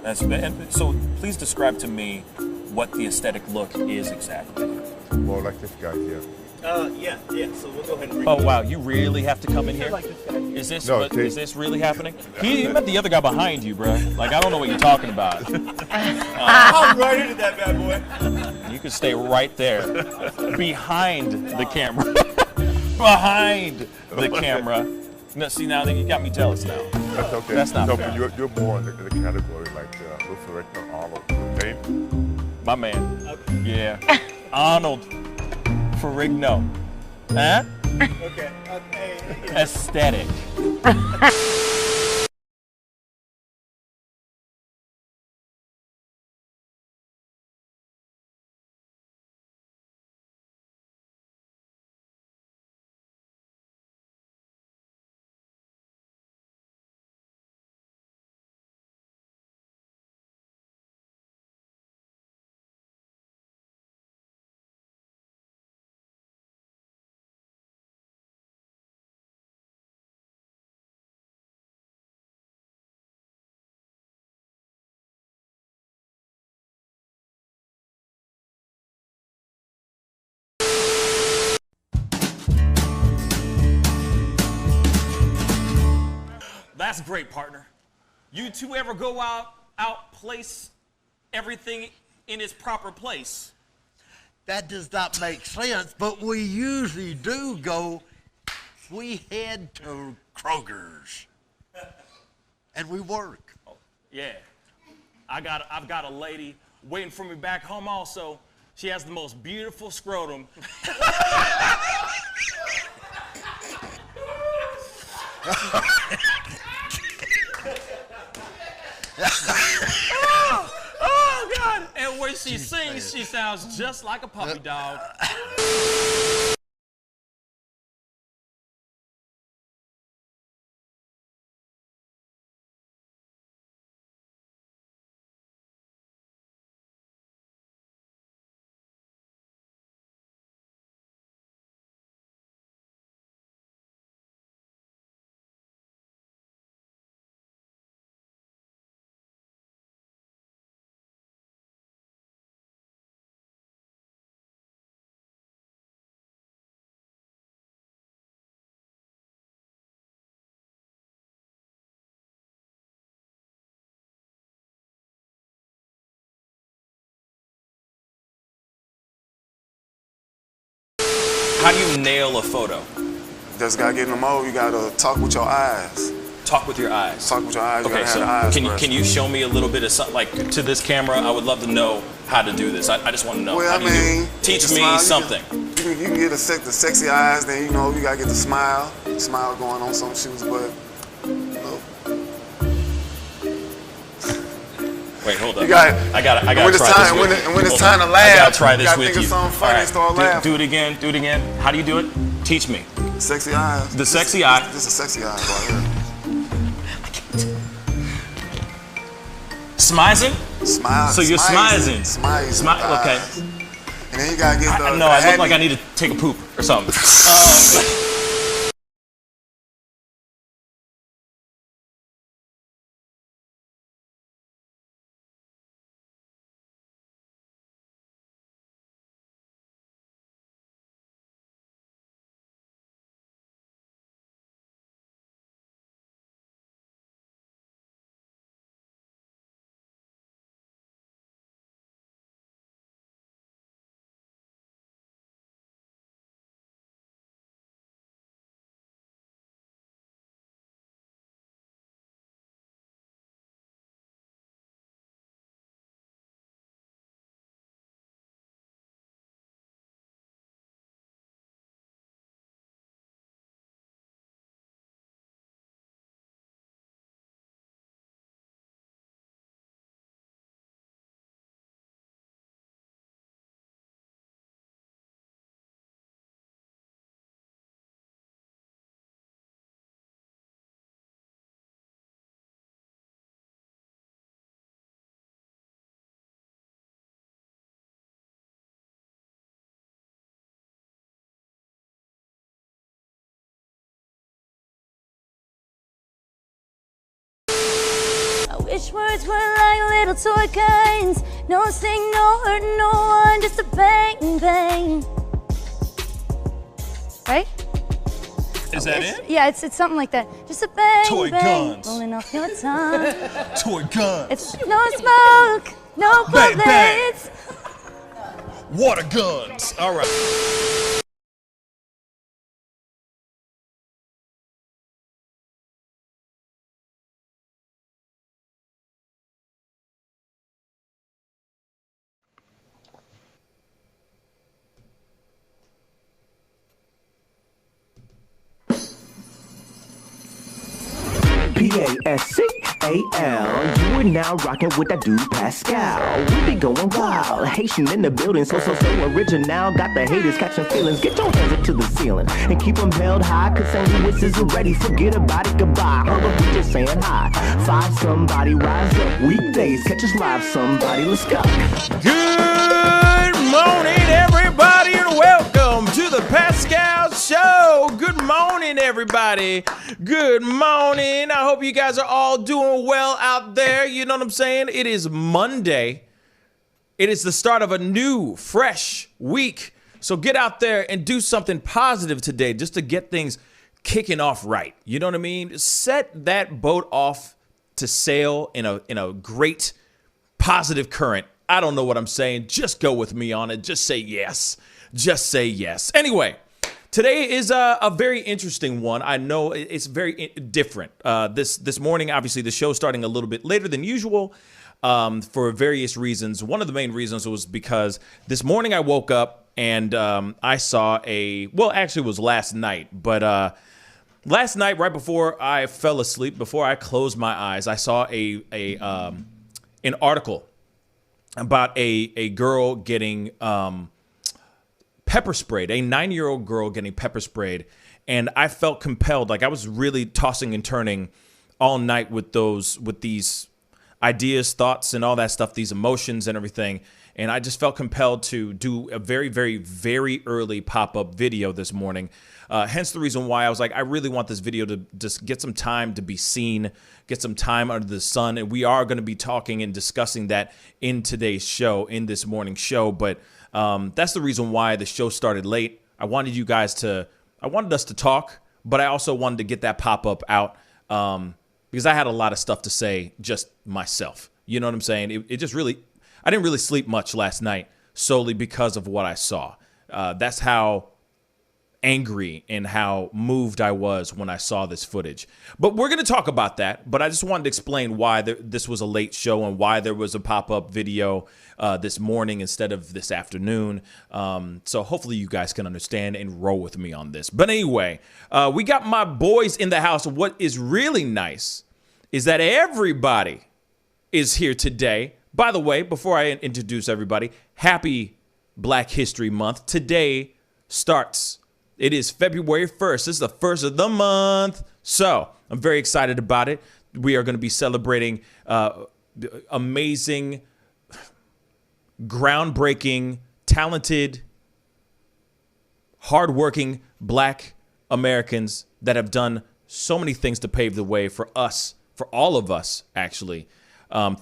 And so please describe to me what the aesthetic look is exactly. More like this guy here. Yeah. So we'll go ahead and bring Oh wow, you really have to come in here? like this guy here. Is this No, is this really happening? You met the other guy behind you, bro. Like I don't know what you're talking about. I'm right into that bad boy. You can stay right there, behind the camera, behind the camera. No, see now you got me jealous now. That's okay. That's not no, fair. but you're more in the category like Luther Richter, Arnold, okay? My man. Yeah. Arnold Ferrigno. Huh? Okay. Aesthetic. That's great, partner. You two ever go out place everything in its proper place? That does not make sense, but we usually do go. We head to Kroger's and we work. Oh, yeah. I've got a lady waiting for me back home also. She has the most beautiful scrotum. Oh, God. And when she sings, she sounds just like a puppy dog. How do you nail a photo? Just gotta get in the mode. You gotta talk with your eyes. Talk with your eyes. Talk with your eyes. You Okay, gotta so have the eyes can you show me a little bit of something, like to this camera? I would love to know how to do this. I just want to know. Well, How I do you do it? mean, Teach the me smile, something. You can get the sexy eyes. Then you know you gotta get the smile. Smile going on some shoes, but you know, Wait, hold up. you got. I gotta when it's try time, this with you. when it's Hold time on. to laugh, I gotta try you this gotta with think you. of something funny and start laughing. Do it again. Do it again. How do you do it? Teach me. Sexy eyes. The sexy eye. This is sexy eyes right here. Smizing? Smile. So you're smizing. Smile. Okay. And then you gotta get the. No, I look like I need to take a poop or something. Wish words were like little toy guns. No sting, no hurt, no one, just a bang, bang. Right? Is that it? Yeah, it's something like that. Just a bang, Toy bang, guns. rolling off your tongue. Toy guns. It's no smoke, no Bang, bang. bullets. Water guns. All right. Pascal, you are now rocking with that dude Pascal. We be going wild, Haitian in the building, so original. Got the haters catching feelings. Get your hands up to the ceiling and keep them held high. Cause St. Louis is ready. Forget about it, goodbye. Hold up, we just saying hi. Find somebody, rise up. Weekdays, catch us live. Somebody, let's go. Good morning, everybody, and welcome to the Pascal Show. Good morning, everybody. Good morning. I hope you guys are all doing well out there. You know what I'm saying? It is Monday. It is the start of a new, fresh week. So get out there and do something positive today just to get things kicking off right. You know what I mean? Set that boat off to sail in a great positive current. I don't know what I'm saying. Just go with me on it. Just say yes. Just say yes. Anyway, today is a very interesting one. I know it's very different. This morning, obviously, the show's starting a little bit later than usual for various reasons. One of the main reasons was because this morning I woke up and I saw actually it was last night, but last night, right before I fell asleep, before I closed my eyes, I saw an article about a girl getting pepper sprayed, a 9-year-old girl getting pepper sprayed. And I felt compelled, like I was really tossing and turning all night with these ideas, thoughts, and all that stuff, these emotions and everything. And I just felt compelled to do a very, very, very early pop-up video this morning. Hence the reason why I was like, I really want this video to just get some time to be seen, get some time under the sun. And we are going to be talking and discussing that in today's show, in this morning's show. But that's the reason why the show started late. I wanted us to talk, but I also wanted to get that pop-up out because I had a lot of stuff to say just myself. You know what I'm saying? It just really, I didn't really sleep much last night solely because of what I saw. That's how angry and how moved I was when I saw this footage. But we're going to talk about that. But I just wanted to explain why this was a late show and why there was a pop-up video this morning instead of this afternoon. So hopefully you guys can understand and roll with me on this. But anyway, we got my boys in the house. What is really nice is that everybody is here today. By the way, before I introduce everybody, happy Black History Month. Today starts. It is February 1st. This is the first of the month. So I'm very excited about it. We are going to be celebrating amazing, groundbreaking, talented, hardworking Black Americans that have done so many things to pave the way for us, for all of us, actually,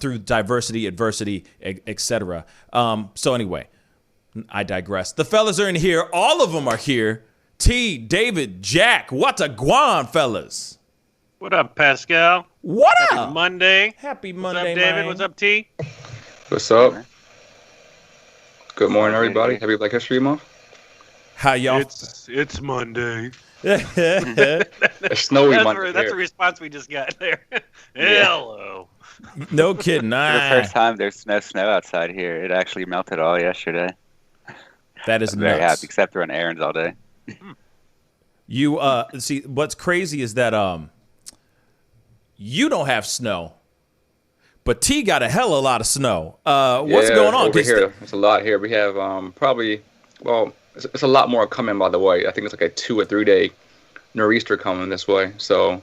through diversity, adversity, etc. So anyway, I digress. The fellas are in here. All of them are here. T, David, Jack, what a guan, fellas. What up, Pascal? What Happy up? Monday. Happy What's Monday, up, David? man. What's up, T? What's up? Good morning, everybody. Happy Black History Month. How y'all? It's Monday. It's snowy Monday. That's a response we just got there. Hello. No kidding. For the first time, there's no snow outside here. It actually melted all yesterday. That is I'm very nuts. happy, except running errands all day. You see, what's crazy is that you don't have snow, but T got a hell of a lot of snow. What's going on? Over here, there's a lot here. We have it's a lot more coming, by the way. I think it's like a 2 or 3 day nor'easter coming this way. So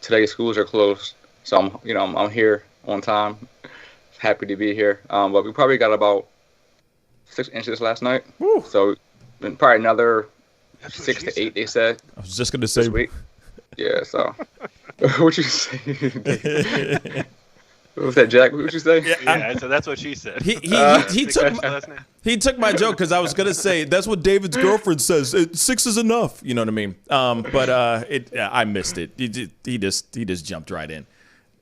today schools are closed. So I'm here on time. Happy to be here. But we probably got about 6 inches last night. Woo. So probably another 6 to 8, they said. I was just gonna say. This week. Yeah. So what you say? What was that, Jack? What did you say? Yeah, so that's what she said. He took my joke because I was gonna say that's what David's girlfriend says. 6 is enough. You know what I mean? But I missed it. He just jumped right in.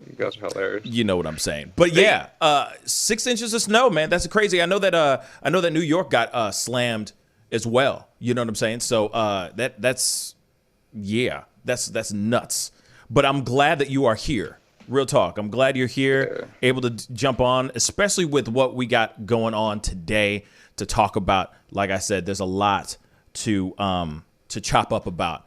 You guys are hilarious. You know what I'm saying? But yeah, 6 inches of snow, man. That's crazy. I know that New York got slammed as well. You know what I'm saying? So that's nuts. But I'm glad that you are here. Real talk. I'm glad you're here, able to jump on, especially with what we got going on today to talk about. Like I said, there's a lot to chop up about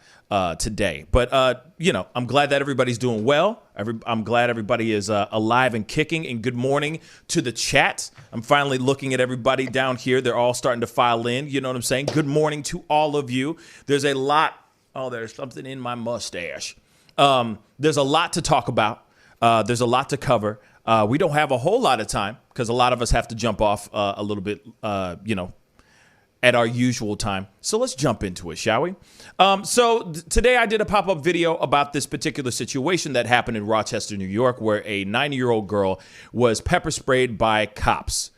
today. But I'm glad that everybody's doing well. I'm glad everybody is alive and kicking. And good morning to the chat. I'm finally looking at everybody down here. They're all starting to file in. You know what I'm saying? Good morning to all of you. There's a lot. Oh, there's something in my mustache. There's a lot to talk about. There's a lot to cover. We don't have a whole lot of time because a lot of us have to jump off a little bit, at our usual time. So let's jump into it, shall we? Today I did a pop-up video about this particular situation that happened in Rochester, New York, where a 9-year-old girl was pepper sprayed by cops.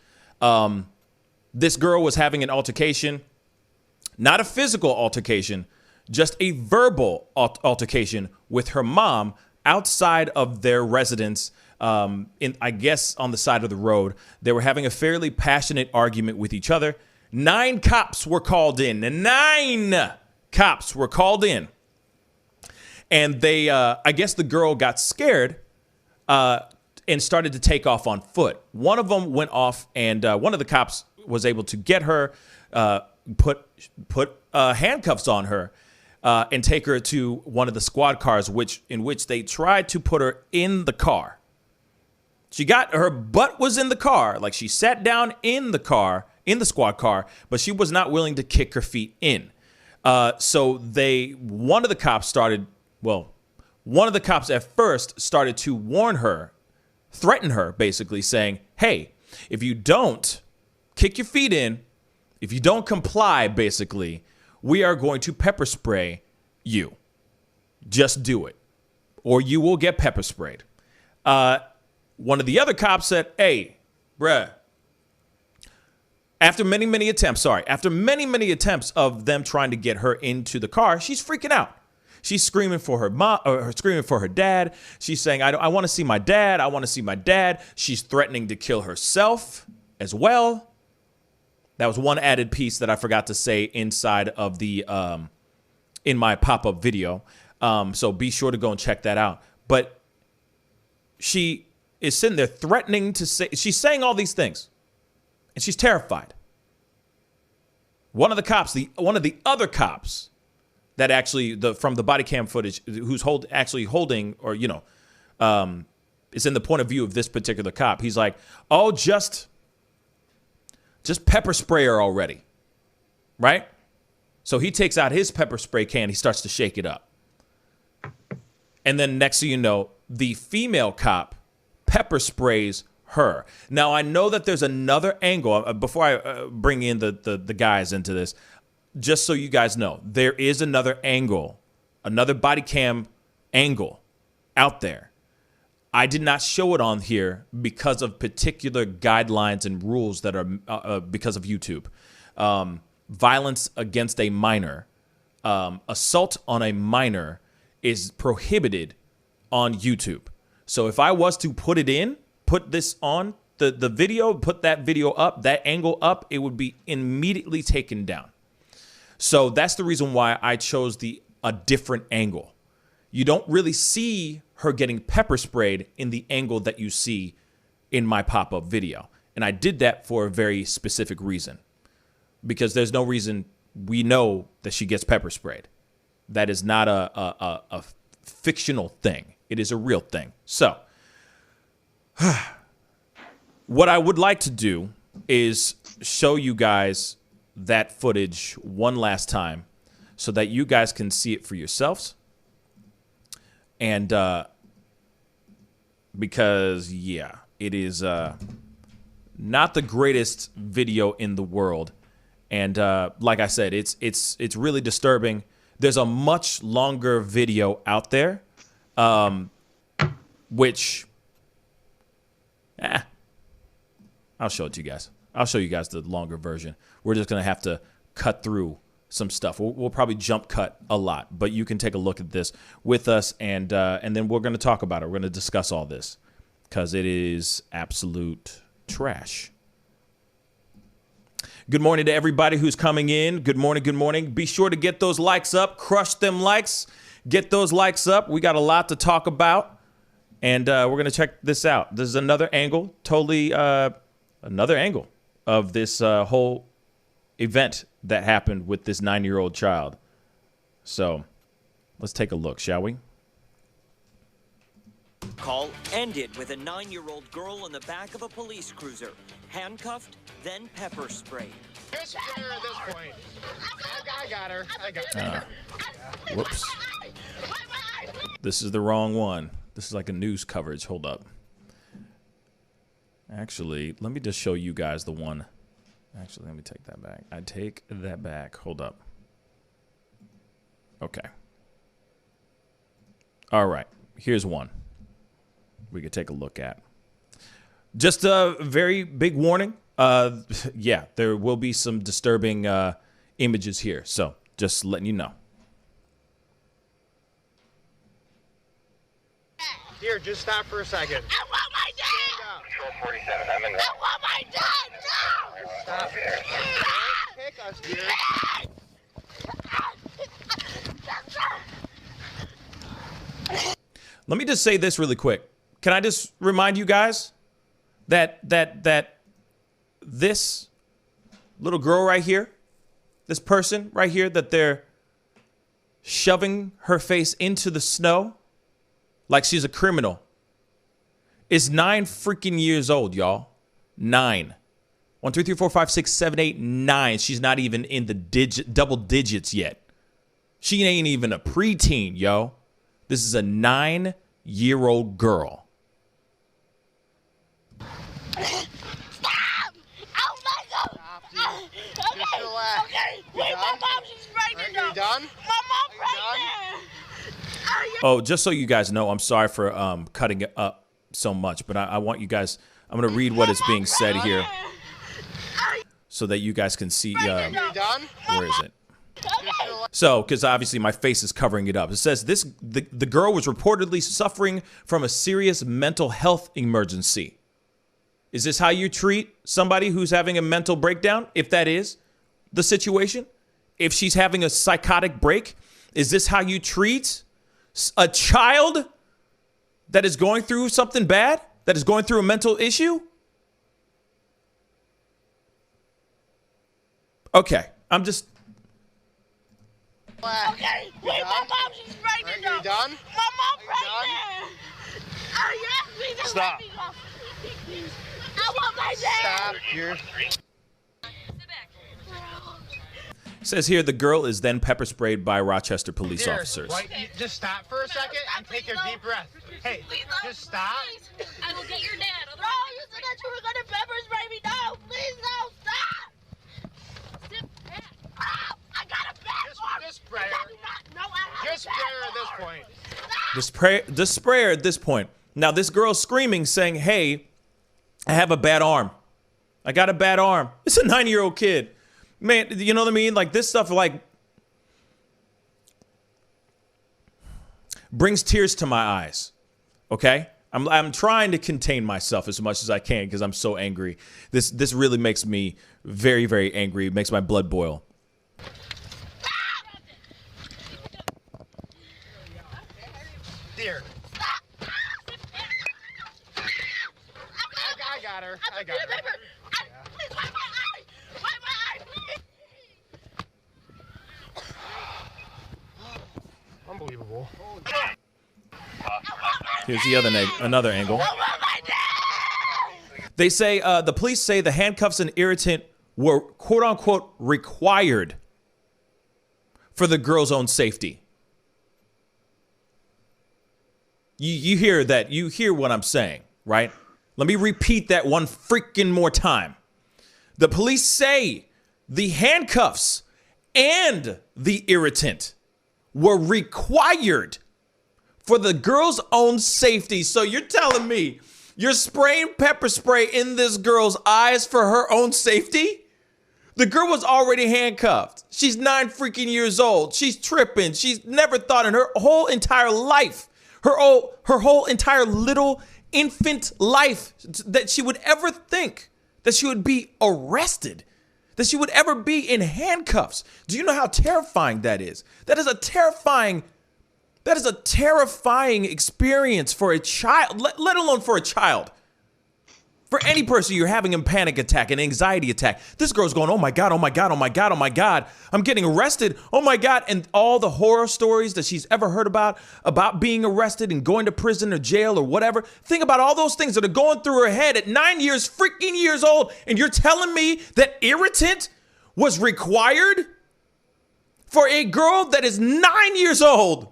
This girl was having an altercation, not a physical altercation, just a verbal altercation with her mom outside of their residence, I guess on the side of the road. They were having a fairly passionate argument with each other. 9 cops were called in. 9 cops were called in. And they, I guess the girl got scared and started to take off on foot. One of them went off, and one of the cops was able to get her, put handcuffs on her, and take her to one of the squad cars, in which they tried to put her in the car. Her butt was in the car, like she sat down in the car, in the squad car, but she was not willing to kick her feet in. So one of the cops at first started to warn her, threaten her, basically saying, hey, if you don't kick your feet in, if you don't comply, basically, we are going to pepper spray you. Just do it, or you will get pepper sprayed. One of the other cops said, hey, bruh, after many attempts of them trying to get her into the car, she's freaking out. She's screaming for her mom, or screaming for her dad. She's saying, I want to see my dad. I want to see my dad. She's threatening to kill herself as well. That was one added piece that I forgot to say inside of the in my pop-up video. So be sure to go and check that out. But she is sitting there threatening to say, she's saying all these things, and she's terrified. One of the other cops that actually from the body cam footage, who's holding, or is in the point of view of this particular cop. He's like, oh, just pepper spray her already, right? So he takes out his pepper spray can. He starts to shake it up. And then next thing you know, the female cop pepper sprays her. Now, I know that there's another angle. Before I bring in the guys into this, just so you guys know, there is another angle, another body cam angle out there. I did not show it on here because of particular guidelines and rules that are because of YouTube. Violence against a minor, assault on a minor is prohibited on YouTube. So if I was to put this on the video, put that video up, that angle up, it would be immediately taken down. So that's the reason why I chose a different angle. You don't really see her getting pepper sprayed in the angle that you see in my pop-up video. And I did that for a very specific reason, because there's no reason we know that she gets pepper sprayed. That is not a fictional thing. It is a real thing. So what I would like to do is show you guys that footage one last time so that you guys can see it for yourselves. And because, yeah, it is not the greatest video in the world. And like I said, it's really disturbing. There's a much longer video out there, which I'll show it to you guys. I'll show you guys the longer version. We're just going to have to cut through some stuff. We'll probably jump cut a lot, but you can take a look at this with us, and then we're going to talk about it. We're going to discuss all this because it is absolute trash. Good morning to everybody who's coming in. Good morning, good morning. Be sure to get those likes up. Crush them likes. Get those likes up. We got a lot to talk about, and we're going to check this out. This is another angle, totally another angle of this whole event that happened with this 9-year-old child. So let's take a look, shall we? Call ended with a 9-year-old girl in the back of a police cruiser, handcuffed, then pepper sprayed. Here's dinner at this point. I got her. I got her. Whoops. This is the wrong one. This is like a news coverage. Hold up. Actually, let me just show you guys the one. Actually, let me take that back. I take that back. Hold up. Okay. All right. Here's one we could take a look at. Just a very big warning. Yeah, there will be some disturbing images here. So just letting you know. Here, just stop for a second. I want my dad! Control 47, I'm in there. I want my dad! No! Stop. Don't kick us, dear. Let me just say this really quick. Can I just remind you guys that this little girl right here, this person right here that they're shoving her face into the snow like she's a criminal is 9 freaking years old, y'all. 9. 1, 2, 3, 4, 5, 6, 7, 8, 9. She's not even in the double digits yet. She ain't even a preteen, yo. This is a 9-year-old girl. Stop! Oh my God! Okay. Wait, my mom, she's pregnant. Are you done? My mom pregnant. Oh, just so you guys know, I'm sorry for cutting it up so much, but I want you guys, I'm going to read what is being said here so that you guys can see. Are you done? Where is it? So, because obviously my face is covering it up. It says the girl was reportedly suffering from a serious mental health emergency. Is this how you treat somebody who's having a mental breakdown? If that is the situation, if she's having a psychotic break, is this how you treat a child that is going through something bad, that is going through a mental issue? Okay, I'm just... Okay, wait, my mom, she's pregnant. Are you done? My mom pregnant. Please don't let me go. I want my dad. Stop. Here. It says here the girl is then pepper sprayed by Rochester police officers. Wait, just stop for a second and take a deep breath. Hey, just stop. I will get your dad. No, you said that you were going to pepper spray me. No, please, no, stop. Sit back. Oh, I got a bad Just spray her. Just spray her at this point. The sprayer at this point. Now this girl's screaming, saying, "Hey, I have a bad arm. I got a bad arm." It's a 9-year-old kid. Man, you know what I mean? Like, this stuff, like, brings tears to my eyes, okay? I'm trying to contain myself as much as I can because I'm so angry. This really makes me very, very angry. It makes my blood boil. Dear. I got her. I got her. Please, wipe my eye. Wipe my eye, please. Unbelievable. Here's the another angle. They say, the police say the handcuffs and irritant were, quote unquote, required for the girl's own safety. You hear that? You hear what I'm saying, right? Let me repeat that one freaking more time. The police say the handcuffs and the irritant were required for the girl's own safety. So you're telling me You're spraying pepper spray in this girl's eyes for her own safety? The girl was already handcuffed. She's 9 freaking years old. She's tripping. She's never thought in her whole entire life, her whole entire little infant life, that she would ever think that she would be arrested, that she would ever be in handcuffs. Do you know how terrifying that is? That is a terrifying experience for a child, let alone for a child. For any person, you're having a panic attack, an anxiety attack. This girl's going, oh my God, oh my God, oh my God, oh my God. I'm getting arrested. Oh my God. And all the horror stories that she's ever heard about being arrested and going to prison or jail or whatever. Think about all those things that are going through her head at 9 freaking years old. And you're telling me that irritant was required for a girl that is 9 years old,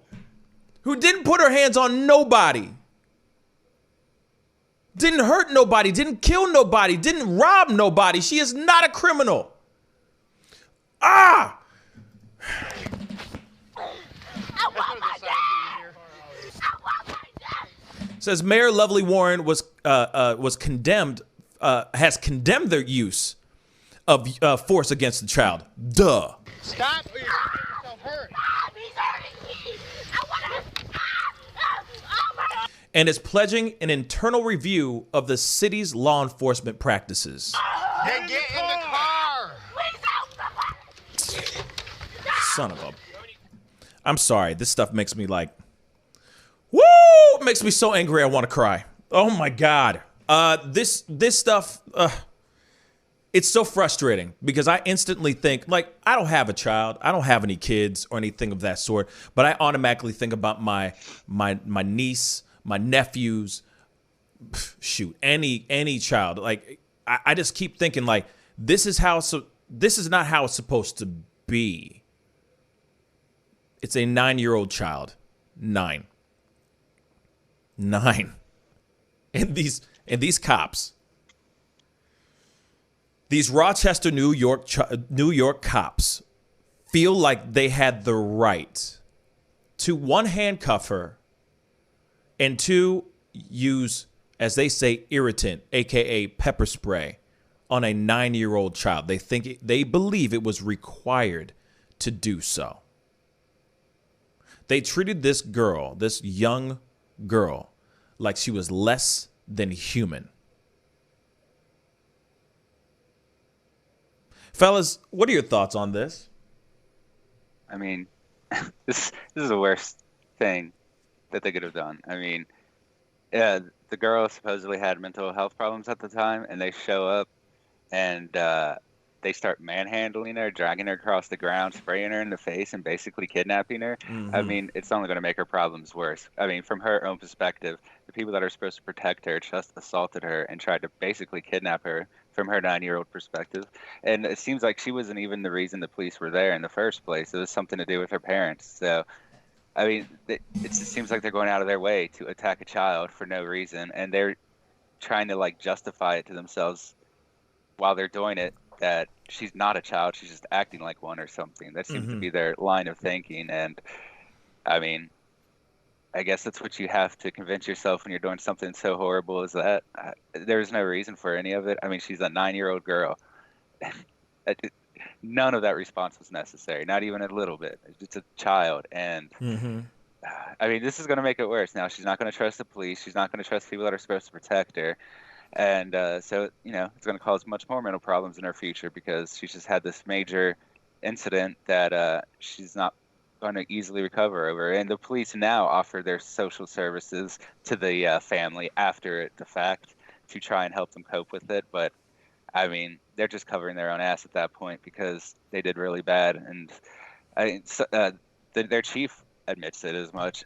who didn't put her hands on nobody, didn't hurt nobody, didn't kill nobody, didn't rob nobody. She is not a criminal. Ah! Says Mayor Lovely Warren was condemned, has condemned their use of force against the child. Duh. Stop or you're going to get yourself hurt. He's hurting me. I want to. And is pledging an internal review of the city's law enforcement practices. Then get in the car. Son of a... I'm sorry. This stuff makes me like... Woo! It makes me so angry I want to cry. Oh my God. This stuff... it's so frustrating because I instantly think, like, I don't have a child. I don't have any kids or anything of that sort. But I automatically think about my niece, my nephews, shoot, any child. Like, I just keep thinking, like, this is not how it's supposed to be. It's a 9-year-old child. 9. And these cops, these Rochester, New York cops feel like they had the right to, 1, handcuff her, and 2, use, as they say, irritant, aka pepper spray, on a 9-year-old child. They believe it was required to do so. They treated this girl, this young girl, like she was less than human. Fellas, what are your thoughts on this? I mean, this is the worst thing that they could have done. I mean, the girl supposedly had mental health problems at the time, and they show up and they start manhandling her, dragging her across the ground, spraying her in the face, and basically kidnapping her. I mean, it's only going to make her problems worse. I mean, from her own perspective, the people that are supposed to protect her just assaulted her and tried to basically kidnap her from her 9-year-old perspective. And it seems like she wasn't even the reason the police were there in the first place. It was something to do with her parents. So, I mean, it just seems like they're going out of their way to attack a child for no reason, and they're trying to, like, justify it to themselves while they're doing it, that she's not a child, she's just acting like one or something. That seems to be their line of thinking. And I mean, I guess that's what you have to convince yourself when you're doing something so horrible as that. There's no reason for any of it. I mean, she's a 9-year-old girl. None of that response was necessary, not even a little bit. It's a child. And I mean, this is going to make it worse. Now, she's not going to trust the police. She's not going to trust people that are supposed to protect her. And so, you know, it's going to cause much more mental problems in her future because she's just had this major incident that she's not going to easily recover over. And the police now offer their social services to the family after the fact to try and help them cope with it. But, I mean, they're just covering their own ass at that point because they did really bad. And their chief admits it as much.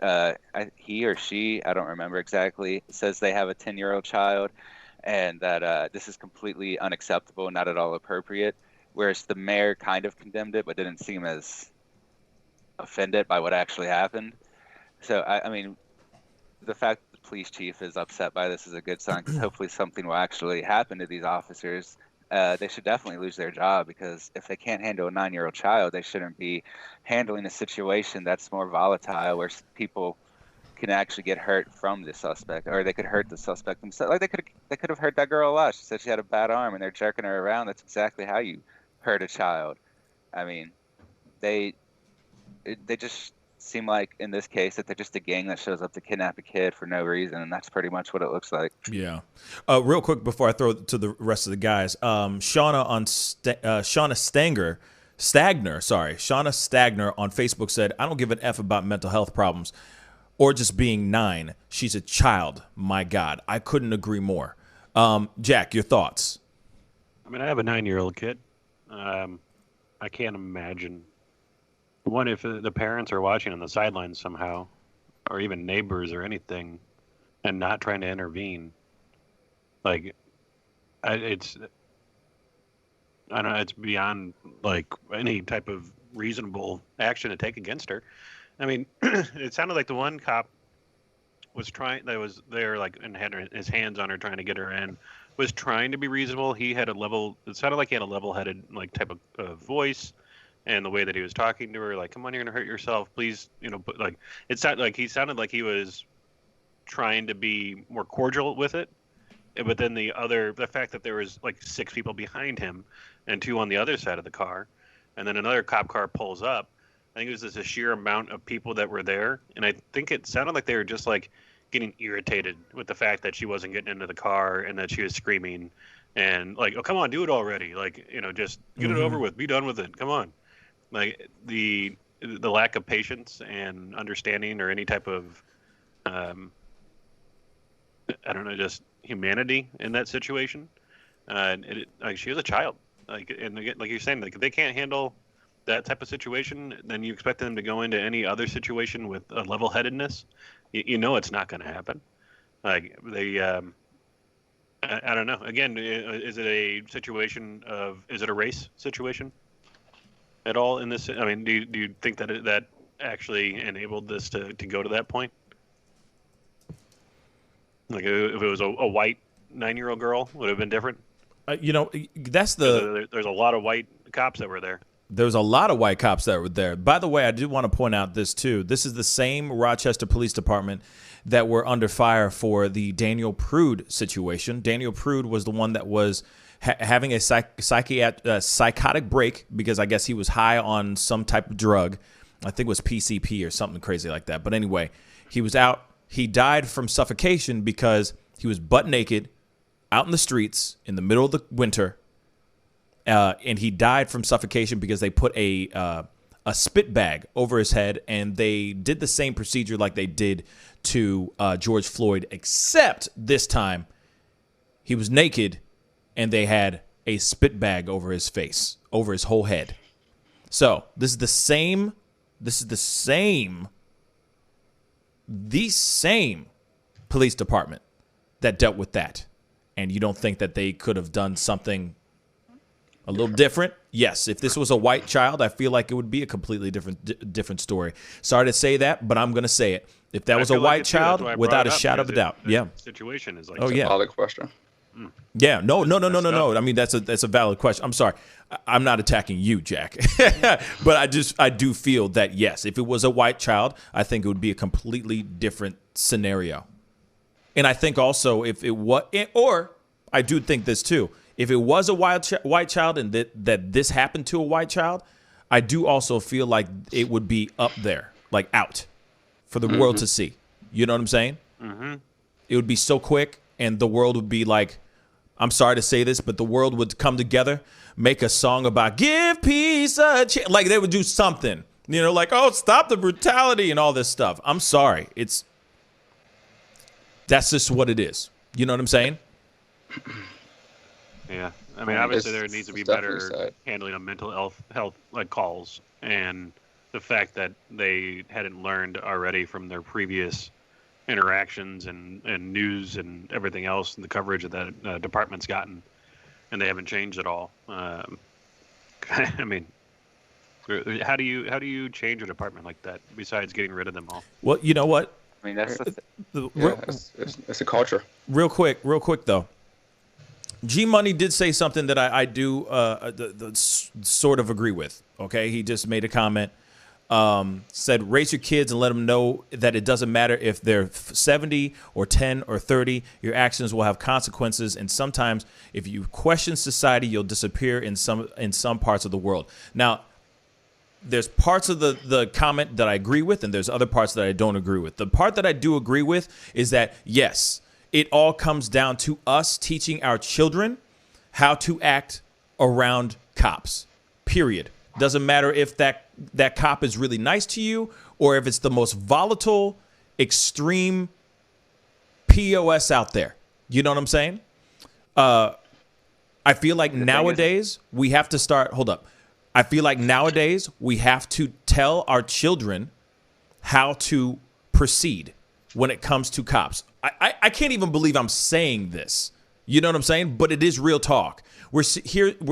He or she, I don't remember exactly, says they have a 10-year-old child and that this is completely unacceptable, not at all appropriate, whereas the mayor kind of condemned it but didn't seem as offended by what actually happened. So, I mean, the fact that the police chief is upset by this is a good sign because hopefully something will actually happen to these officers. They should definitely lose their job because if they can't handle a 9-year-old child, they shouldn't be handling a situation that's more volatile where people can actually get hurt from the suspect, or they could hurt the suspect themselves. Like they could have hurt that girl a lot. She said she had a bad arm, and they're jerking her around. That's exactly how you hurt a child. I mean, they just seem like, in this case, that they're just a gang that shows up to kidnap a kid for no reason, and that's pretty much what it looks like. Yeah. Real quick before I throw it to the rest of the guys, Shauna Stagner on Facebook said, "I don't give an F about mental health problems or just being 9. She's a child. My God, I couldn't agree more." Jack, your thoughts? I mean, I have a 9-year-old kid. I can't imagine. One, if the parents are watching on the sidelines somehow, or even neighbors or anything, and not trying to intervene, like, it's beyond like any type of reasonable action to take against her. I mean, it sounded like the one cop was trying, that was there, like, and had his hands on her trying to get her in, was trying to be reasonable. He had it sounded like he had a level-headed, like, type of voice. And the way that he was talking to her, like, "Come on, you're gonna hurt yourself, please," but like, it sounded like he was trying to be more cordial with it. But then the fact that there was like 6 people behind him and 2 on the other side of the car, and then another cop car pulls up. I think it was just a sheer amount of people that were there, and I think it sounded like they were just like getting irritated with the fact that she wasn't getting into the car and that she was screaming and like, "Oh, come on, do it already!" Like, just get it over with, be done with it, come on. Like, the lack of patience and understanding, or any type of I don't know, just humanity in that situation. Like, she was a child. Like, and again, like you're saying, like, if they can't handle that type of situation, then you expect them to go into any other situation with a level-headedness. You know it's not going to happen. Like, they, I don't know. Again, is it a race situation at all in this? I mean, do you think that that actually enabled this to go to that point? Like, if it was a white 9-year-old girl, would it have been different? That's there's a lot of white cops that were there. There's a lot of white cops that were there. By the way, I do want to point out this too. This is the same Rochester Police Department that were under fire for the Daniel Prude situation. Daniel Prude was the one that was having a psychotic break because I guess he was high on some type of drug. I think it was PCP or something crazy like that. But anyway, he was out. He died from suffocation because he was butt naked out in the streets in the middle of the winter. And he died from suffocation because they put a spit bag over his head, and they did the same procedure like they did to George Floyd, except this time he was naked and they had a spit bag over his face, over his whole head. So this is the same police department that dealt with that. And you don't think that they could have done something a little different? Yes. If this was a white child, I feel like it would be a completely different story. Sorry to say that, but I'm going to say it. If that was a white child, without a shadow of a doubt. Yeah. Situation is like, oh, yeah. Valid question. Yeah. No. I mean, that's a valid question. I'm sorry. I'm not attacking you, Jack. But I do feel that, yes, if it was a white child, I think it would be a completely different scenario. And I think also if it was, or I do think this too, if it was a white child and that this happened to a white child, I do also feel like it would be up there, like out for the world to see. You know what I'm saying? Mm-hmm. It would be so quick, and the world would be like, I'm sorry to say this, but the world would come together, make a song about give peace a chance. Like they would do something, like, oh, stop the brutality and all this stuff. I'm sorry. That's just what it is. You know what I'm saying? Yeah, I mean, obviously there needs to be better handling of mental health like calls, and the fact that they hadn't learned already from their previous interactions and news and everything else, and the coverage that the department's gotten, and they haven't changed at all. I mean, how do you change a department like that besides getting rid of them all? Well, you know what? I mean, that's it's a culture. Real quick though. G Money did say something that I do sort of agree with. Okay, he just made a comment said, raise your kids and let them know that it doesn't matter if they're 70 or 10 or 30. Your actions will have consequences. And sometimes if you question society, you'll disappear in some parts of the world. Now, there's parts of the comment that I agree with, and there's other parts that I don't agree with. The part that I do agree with is that, yes, it all comes down to us teaching our children how to act around cops, period. Doesn't matter if that cop is really nice to you or if it's the most volatile, extreme POS out there. You know what I'm saying? I feel like nowadays we have to start. Hold up. I feel like nowadays we have to tell our children how to proceed when it comes to cops. I can't even believe I'm saying this. You know what I'm saying? But it is real talk. We're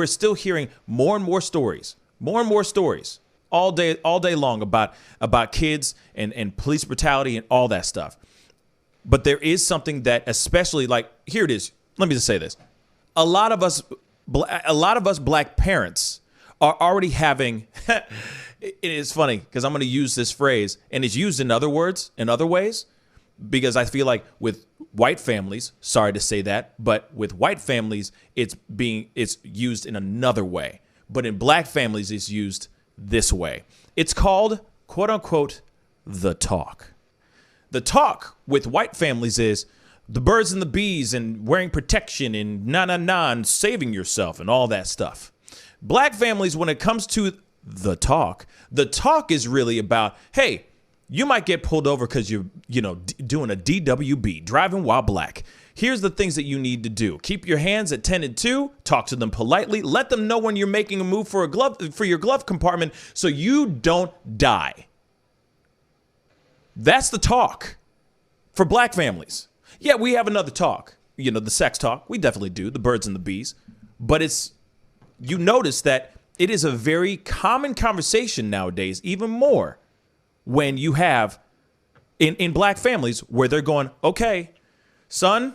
still hearing more and more stories all day long about kids and police brutality and all that stuff. But there is something that, especially, like, here it is. Let me just say this. A lot of us black parents are already having, it is funny because I'm going to use this phrase and it's used in other words, in other ways, because I feel like with white families, sorry to say that, but with white families, it's used in another way. But in black families, it's used this way. It's called, quote unquote, the talk. The talk with white families is the birds and the bees and wearing protection and and saving yourself and all that stuff. Black families, when it comes to the talk is really about, hey, you might get pulled over because you're, doing a DWB, driving while black. Here's the things that you need to do. Keep your hands at 10 and 2. Talk to them politely. Let them know when you're making a move for your glove compartment so you don't die. That's the talk for black families. Yeah, we have another talk. The sex talk. We definitely do. The birds and the bees. But you notice that it is a very common conversation nowadays, even more when you have in black families where they're going, okay, son,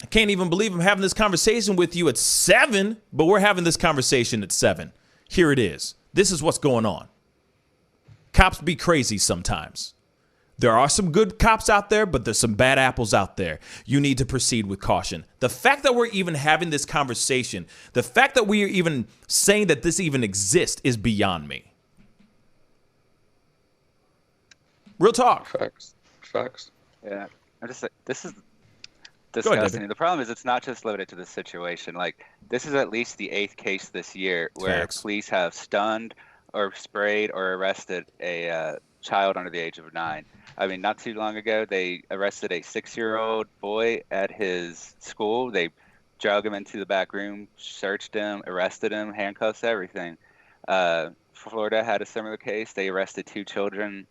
I can't even believe I'm having this conversation with you at 7, but we're having this conversation at 7. Here it is. This is what's going on. Cops be crazy sometimes. There are some good cops out there, but there's some bad apples out there. You need to proceed with caution. The fact that we're even having this conversation, the fact that we are even saying that this even exists is beyond me. Real talk. Facts. Yeah. I'm just like, this is disgusting. The problem is it's not just limited to this situation. Like, this is at least the 8th case this year where police have stunned or sprayed or arrested a child under the age of 9. I mean, not too long ago, they arrested a 6-year-old boy at his school. They drug him into the back room, searched him, arrested him, handcuffs, everything. Florida had a similar case. They arrested 2 children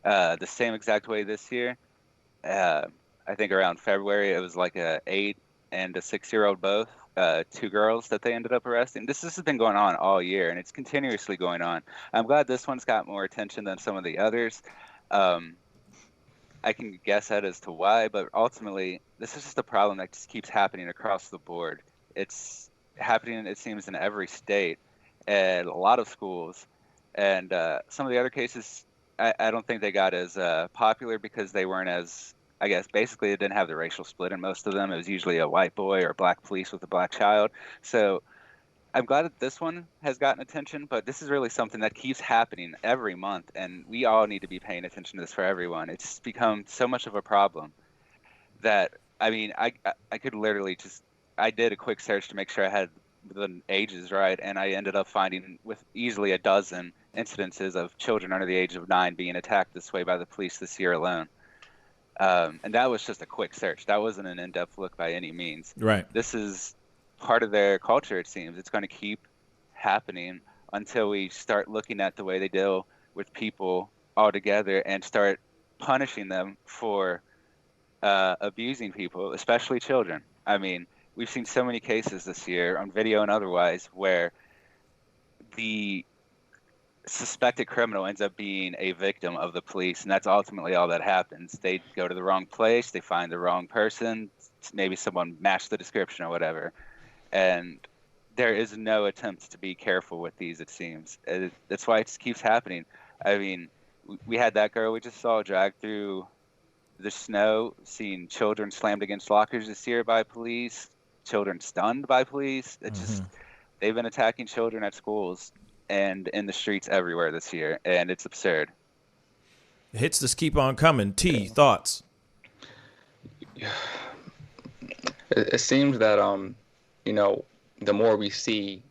the same exact way this year. I think around February, it was like a 8 and a 6-year-old both, 2 girls that they ended up arresting. This has been going on all year, and it's continuously going on. I'm glad this one's got more attention than some of the others. I can guess at as to why, but ultimately, this is just a problem that just keeps happening across the board. It's happening, it seems, in every state and a lot of schools. And some of the other cases, I don't think they got as popular because they weren't as, I guess, basically it didn't have the racial split in most of them. It was usually a white boy or a black police with a black child. So I'm glad that this one has gotten attention, but this is really something that keeps happening every month, and we all need to be paying attention to this for everyone. It's become so much of a problem that, I mean, I could literally I did a quick search to make sure I had the ages right, and I ended up finding with easily a dozen incidences of children under the age of 9 being attacked this way by the police this year alone. And that was just a quick search. That wasn't an in-depth look by any means. Right. This is part of their culture, it seems. It's going to keep happening until we start looking at the way they deal with people altogether and start punishing them for abusing people, especially children. I mean, we've seen so many cases this year on video and otherwise where the suspected criminal ends up being a victim of the police, and that's ultimately all that happens. They go to the wrong place, they find the wrong person, maybe someone matched the description or whatever, and there is no attempt to be careful with these, it seems. That's why it just keeps happening. I mean, we had that girl we just saw dragged through the snow, seen children slammed against lockers this year by police, children stunned by police. It just, they've been attacking children at schools and in the streets everywhere this year, and it's absurd. Hits just keep on coming. T, thoughts? It seems that you know, the more we see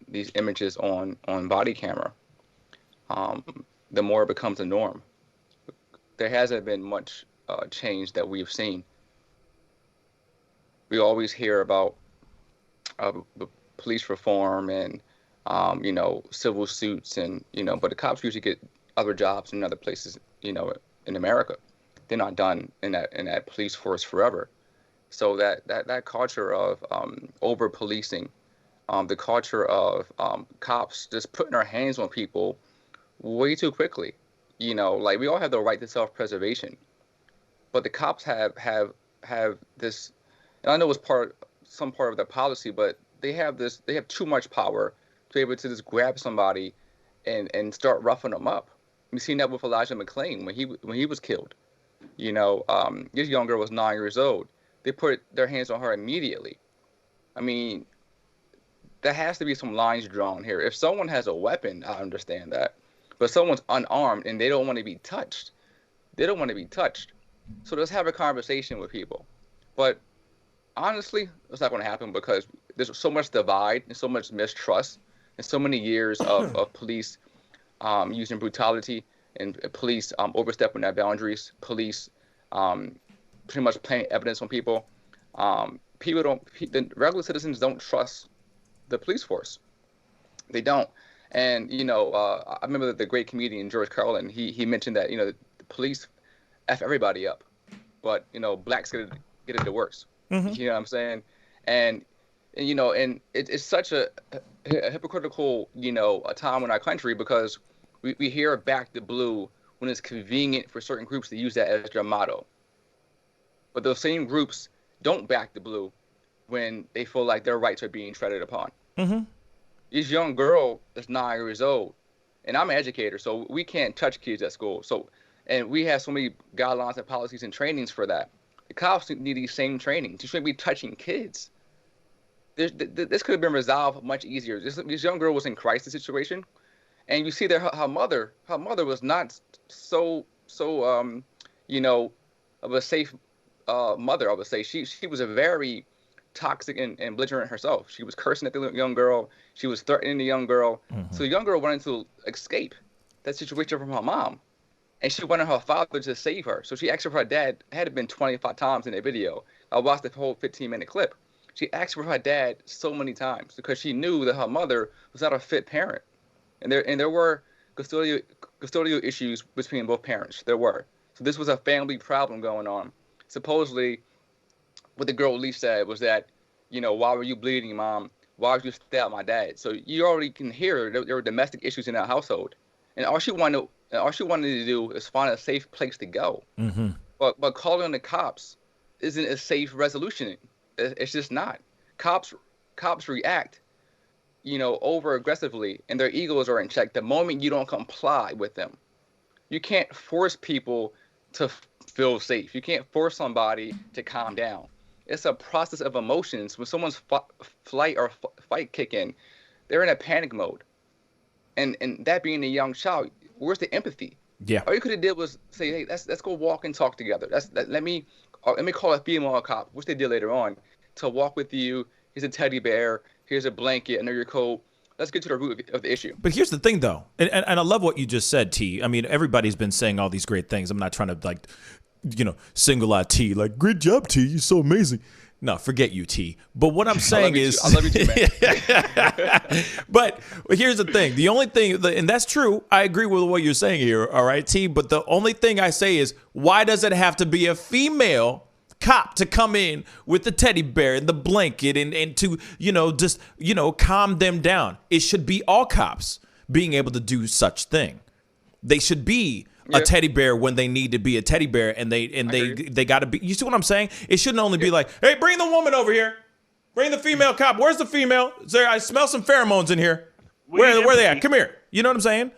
these images on body camera, the more it becomes a norm. There hasn't been much change that we've seen. We always hear about police reform and you know, civil suits, and you know, but the cops usually get other jobs in other places, you know, in America. They're not done in that police force forever. So that culture of over policing, the culture of cops just putting our hands on people way too quickly. You know, like, we all have the right to self-preservation, but the cops have this, and I know it's some part of their policy, but they have too much power to be able to just grab somebody and start roughing them up. We've seen that with Elijah McClain when he was killed. You know, this young girl was 9 years old. They put their hands on her immediately. I mean, there has to be some lines drawn here. If someone has a weapon, I understand that. But someone's unarmed and they don't want to be touched. They don't want to be touched. So let's have a conversation with people. But honestly, it's not going to happen because there's so much divide and so much mistrust and so many years of police using brutality and police overstepping their boundaries, police pretty much playing evidence on people. The regular citizens don't trust the police force. They don't. And, you know, I remember the great comedian George Carlin, he mentioned that, you know, the police F everybody up, but, you know, blacks get it the worst. You know what I'm saying? And you know, and it's such a hypocritical, you know, a time in our country because we hear back the blue when it's convenient for certain groups to use that as their motto. But those same groups don't back the blue when they feel like their rights are being treaded upon. This young girl is 9 years old, and I'm an educator, so we can't touch kids at school. So, and we have so many guidelines and policies and trainings for that. The cops need these same trainings. You shouldn't be touching kids. This could have been resolved much easier. This young girl was in crisis situation, and you see that her mother was not so you know, of a safe mother. I would say she was a very toxic and belligerent herself. She was cursing at the young girl. She was threatening the young girl. So the young girl wanted to escape that situation from her mom, and she wanted her father to save her. So she asked for her dad. It had been 25 times in the video. I watched the whole 15-minute clip. She asked for her dad so many times because she knew that her mother was not a fit parent, and there were custodial issues between both parents. There were. So this was a family problem going on. Supposedly, what the girl at least said was that, you know, why were you bleeding, Mom? Why would you stab my dad? So you already can hear there were domestic issues in that household, and all she wanted to do is find a safe place to go. But calling the cops isn't a safe resolution. It's just not. Cops react, you know, over aggressively, and their egos are in check the moment you don't comply with them. You can't force people to feel safe. You can't force somebody to calm down. It's a process of emotions. When someone's flight or fight kick in, they're in a panic mode. And that being a young child, where's the empathy? Yeah. All you could have did was say, hey, let's go walk and talk together. Let me call a female cop, which they did later on, to walk with you. Here's a teddy bear. Here's a blanket under your coat. Let's get to the root of the issue. But here's the thing, though, and I love what you just said, T. I mean, everybody's been saying all these great things. I'm not trying to, like, you know, single out T. Like, great job, T. You're so amazing. No, forget you, T. But what I'm saying is, I love you too, man. But here's the thing. The only thing, and that's true. I agree with what you're saying here. All right, T. But the only thing I say is, why does it have to be a female cop to come in with the teddy bear and the blanket and to, you know, just, you know, calm them down? It should be all cops being able to do such thing. They should be a teddy bear when they need to be a teddy bear, and they got to be. You see what I'm saying? It shouldn't only be like, hey, bring the woman over here, bring the female cop. Where's the female? I smell some pheromones in here. Where are they at? Come here. You know what I'm saying?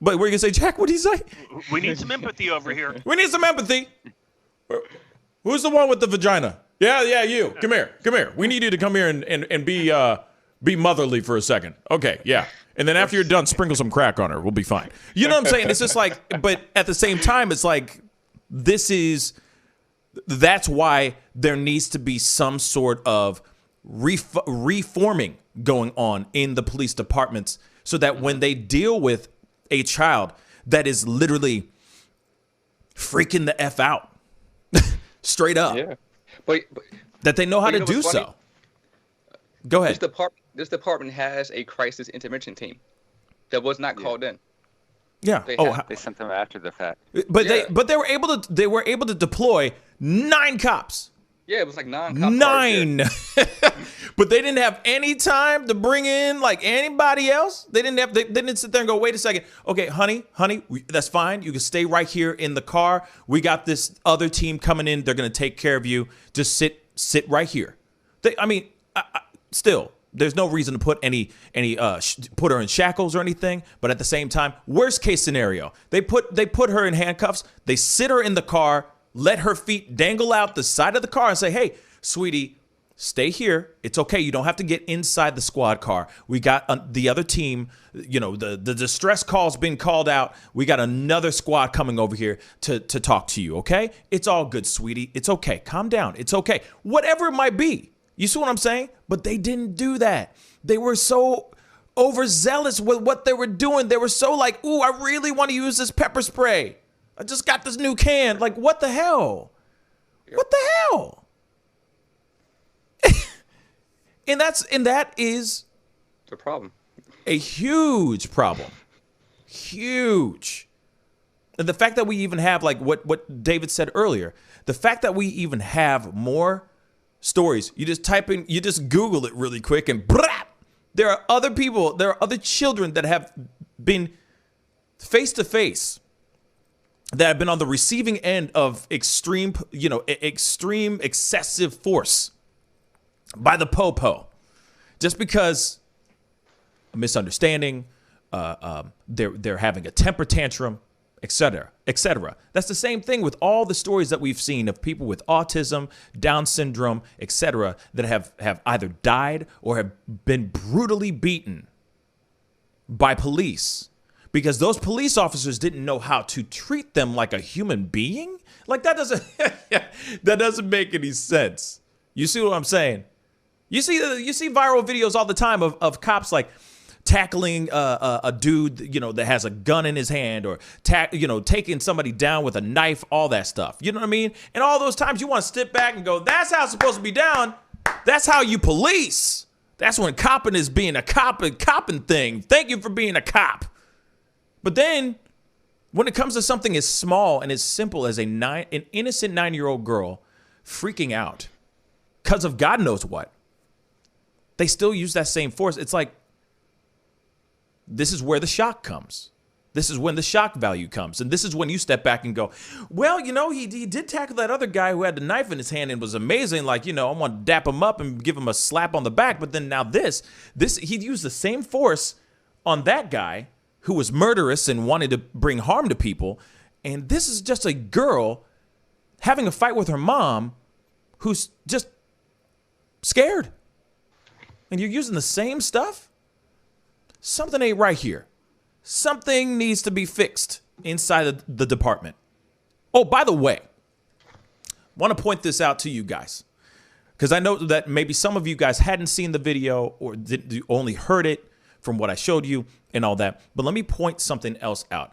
But what are you gonna say, Jack? What did he say? We need some empathy over here. We need some empathy. Who's the one with the vagina? Yeah, you. Come here. We need you to come here and be motherly for a second. Okay, yeah. And then after you're done, sprinkle some crack on her. We'll be fine. You know what I'm saying? It's just like, but at the same time, it's like, that's why there needs to be some sort of reforming going on in the police departments so that when they deal with a child that is literally freaking the F out, straight up, yeah, but that they know how to do so. Go ahead. This department has a crisis intervention team that was not called in. Yeah. They sent them after the fact. But they were able to deploy 9 cops. Yeah, it was like 9 cops. 9. But they didn't have any time to bring in like anybody else. They didn't sit there and go, wait a second. Okay, honey, that's fine. You can stay right here in the car. We got this other team coming in. They're gonna take care of you. Just sit right here. Still, there's no reason to put put her in shackles or anything. But at the same time, worst case scenario, they put her in handcuffs. They sit her in the car, let her feet dangle out the side of the car, and say, "Hey, sweetie, stay here. It's okay. You don't have to get inside the squad car. We got the other team. You know, the distress call's been called out. We got another squad coming over here to talk to you. Okay? It's all good, sweetie. It's okay. Calm down. It's okay. Whatever it might be." You see what I'm saying? But they didn't do that. They were so overzealous with what they were doing. They were so like, ooh, I really want to use this pepper spray. I just got this new can. Like, what the hell? What the hell? and that is the problem. A huge problem. Huge. And the fact that we even have, like what David said earlier, the fact that we even have more stories. You just Google it really quick and there are other people, there are other children that have been face to face, that have been on the receiving end of extreme excessive force by the po-po. Just because a misunderstanding, they're having a temper tantrum, etc., etc. That's the same thing with all the stories that we've seen of people with autism, Down syndrome, etc., that have either died or have been brutally beaten by police because those police officers didn't know how to treat them like a human being. Like that doesn't make any sense. You see what I'm saying? You see viral videos all the time of cops like tackling a dude, that has a gun in his hand, or taking somebody down with a knife, all that stuff. You know what I mean? And all those times you want to step back and go, that's how it's supposed to be done. That's how you police. That's when copping is being a copping thing. Thank you for being a cop. But then when it comes to something as small and as simple as an innocent 9-year-old girl freaking out because of God knows what, they still use that same force. It's like, this is where the shock comes. This is when the shock value comes. And this is when you step back and go, well, he did tackle that other guy who had the knife in his hand and was amazing. Like, I want to dap him up and give him a slap on the back. But then now this, he used the same force on that guy who was murderous and wanted to bring harm to people. And this is just a girl having a fight with her mom who's just scared. And you're using the same stuff? Something ain't right here. Something needs to be fixed inside the department. Oh, by the way, I want to point this out to you guys, because I know that maybe some of you guys hadn't seen the video or only heard it from what I showed you and all that. But let me point something else out.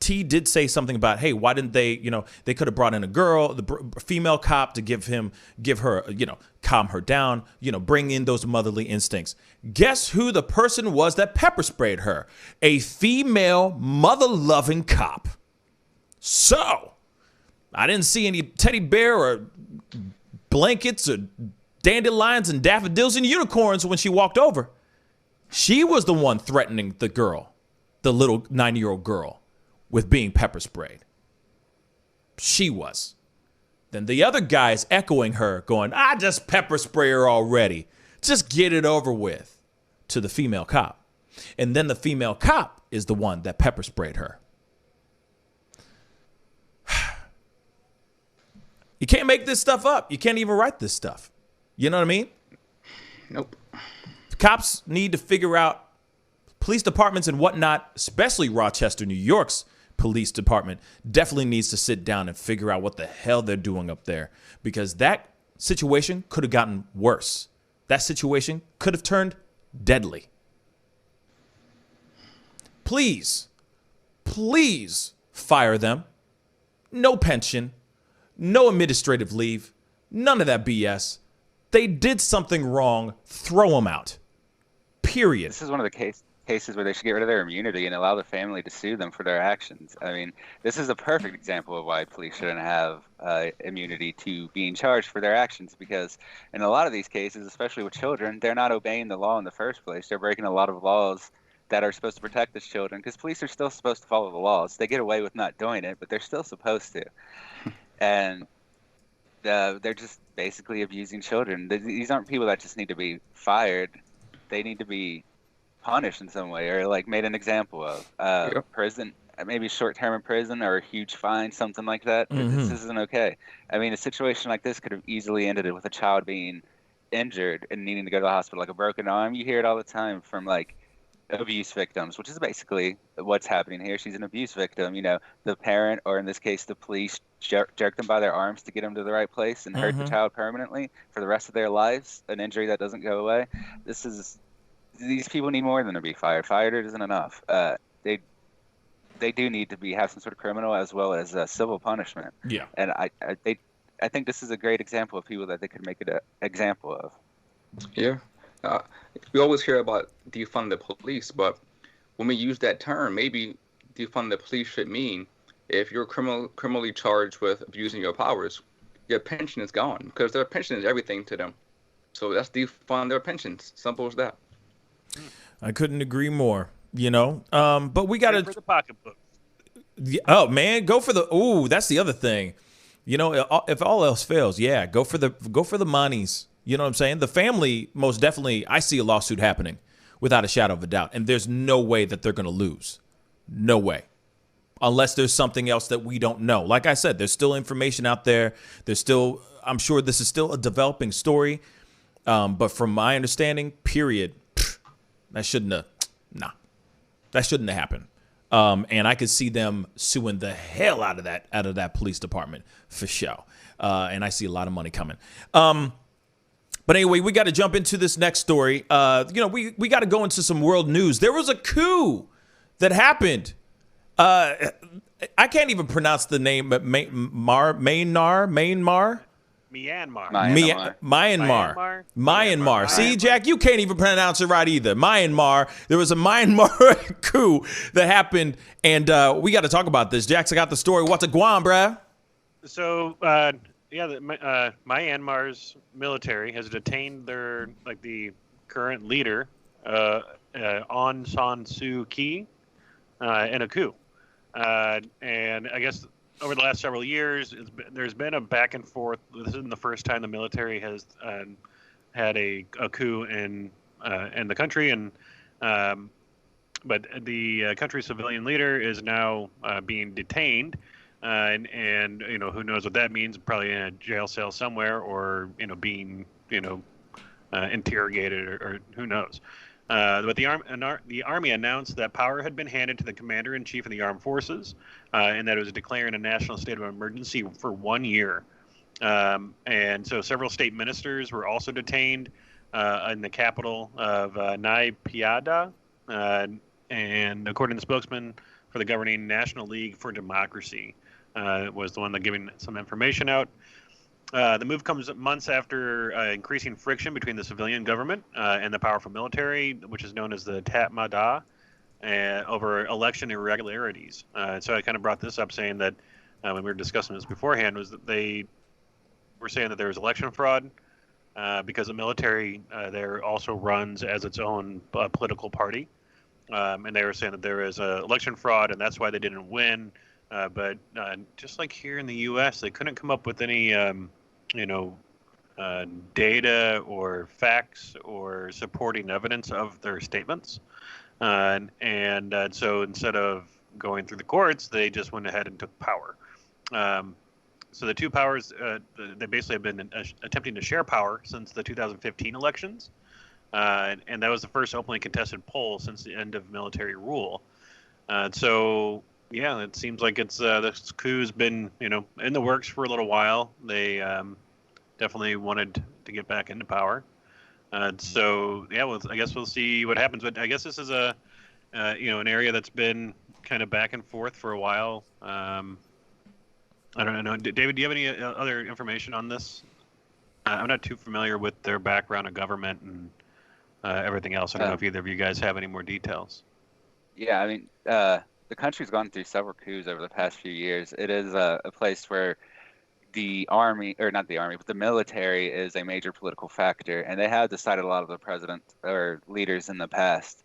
T did say something about, hey, why didn't they, they could have brought in a girl, the female cop, to give her, calm her down, bring in those motherly instincts. Guess who the person was that pepper sprayed her? A female mother-loving cop. So, I didn't see any teddy bear or blankets or dandelions and daffodils and unicorns when she walked over. She was the one threatening the girl, the little 9-year-old girl, with being pepper sprayed. She was. Then the other guy's echoing her, going, I just pepper spray her already. Just get it over with, to the female cop. And then the female cop is the one that pepper sprayed her. You can't make this stuff up. You can't even write this stuff. You know what I mean? Nope. Cops need to figure out, police departments and whatnot, especially Rochester, New York's police department, definitely needs to sit down and figure out what the hell they're doing up there, because that situation could have gotten worse. That situation could have turned deadly. Please fire them. No pension, no administrative leave, none of that BS. They did something wrong. Throw them out. Period. This is one of the cases where they should get rid of their immunity and allow the family to sue them for their actions. I mean, this is a perfect example of why police shouldn't have immunity to being charged for their actions, because in a lot of these cases, especially with children, they're not obeying the law in the first place. They're breaking a lot of laws that are supposed to protect the children, because police are still supposed to follow the laws. They get away with not doing it, but they're still supposed to. And they're just basically abusing children. These aren't people that just need to be fired. They need to be punished in some way, or like made an example of. Prison, maybe short-term in prison or a huge fine, something like that. This isn't okay. I mean, a situation like this could have easily ended with a child being injured and needing to go to the hospital, like a broken arm. You hear it all the time from like abuse victims, which is basically what's happening here. She's an abuse victim. You know, the parent, or in this case, the police, jerk them by their arms to get them to the right place and hurt the child permanently for the rest of their lives, an injury that doesn't go away. These people need more than to be fired. Fired isn't enough. They do need to have some sort of criminal as well as civil punishment. Yeah. And I think this is a great example of people that they could make it an example of. Yeah. We always hear about defund the police, but when we use that term, maybe defund the police should mean if you're criminally charged with abusing your powers, your pension is gone, because their pension is everything to them. So that's defund their pensions. Simple as that. I couldn't agree more. You know, but we got to. For the pocketbook. Oh man, go for the. Ooh, that's the other thing. You know, if all else fails, yeah, go for the monies. You know what I'm saying? The family, most definitely, I see a lawsuit happening without a shadow of a doubt. And there's no way that they're going to lose. No way. Unless there's something else that we don't know. Like I said, there's still information out there. I'm sure this is still a developing story. But from my understanding, period, that shouldn't have happened. And I could see them suing the hell out of that police department for sure. And I see a lot of money coming. But anyway, we got to jump into this next story. We got to go into some world news. There was a coup that happened. I can't even pronounce the name, but Myanmar. See, Jack, you can't even pronounce it right either. Myanmar. There was a Myanmar coup that happened, and we got to talk about this. Jack's got the story. What's a guam, bruh? So, Myanmar's military has detained the current leader, Aung San Suu Kyi, in a coup. And I guess over the last several years, there's been a back and forth. This isn't the first time the military has had a coup in the country, but the country's civilian leader is now being detained, and who knows what that means? Probably in a jail cell somewhere, or being interrogated, or who knows. But the army announced that power had been handed to the commander-in-chief of the armed forces, and that it was declaring a national state of emergency for 1 year. And so several state ministers were also detained in the capital of Nai Piada. And according to the spokesman for the governing National League for Democracy, was the one that giving some information out. The move comes months after increasing friction between the civilian government and the powerful military, which is known as the Tatmadaw, over election irregularities. So I kind of brought this up, saying that when we were discussing this beforehand, was that they were saying that there was election fraud because the military there also runs as its own political party. And they were saying that there is election fraud, and that's why they didn't win. But just like here in the U.S., they couldn't come up with any, data or facts or supporting evidence of their statements. So instead of going through the courts, they just went ahead and took power. So the two powers, they basically have been attempting to share power since the 2015 elections. And that was the first openly contested poll since the end of military rule. So yeah, it seems like it's this coup's been in the works for a little while. They definitely wanted to get back into power. So yeah, well, I guess we'll see what happens. But I guess this is an area that's been kind of back and forth for a while. I don't know, David. Do you have any other information on this? I'm not too familiar with their background of government and everything else. I don't know if either of you guys have any more details. Yeah, I mean, the country's gone through several coups over the past few years. It is a place where the army, or not the army, but the military is a major political factor, and they have decided a lot of the president or leaders in the past.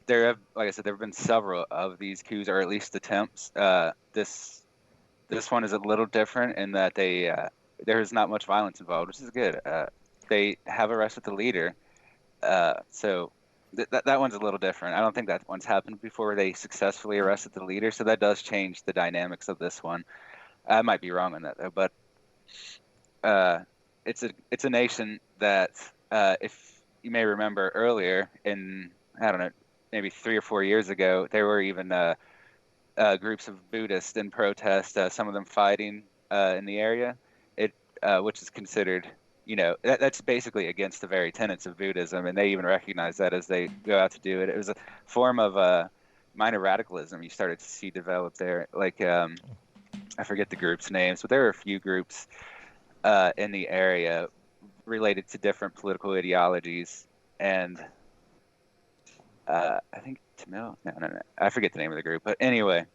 There have, like I said, there have been several of these coups, or at least attempts. This one is a little different in that there is not much violence involved, which is good. They have arrested the leader, so that one's a little different. I don't think that one's happened before. They successfully arrested the leader, so that does change the dynamics of this one. I might be wrong on that though, but it's a nation that, if you may remember earlier, in I don't know, maybe 3 or 4 years ago, there were even groups of Buddhists in protest. Some of them fighting in the area, which is considered, that's basically against the very tenets of Buddhism, and they even recognize that as they go out to do it. It was a form of minor radicalism you started to see develop there. Like, I forget the group's names, but there were a few groups in the area related to different political ideologies, and I think Tamil. No. I forget the name of the group, but anyway.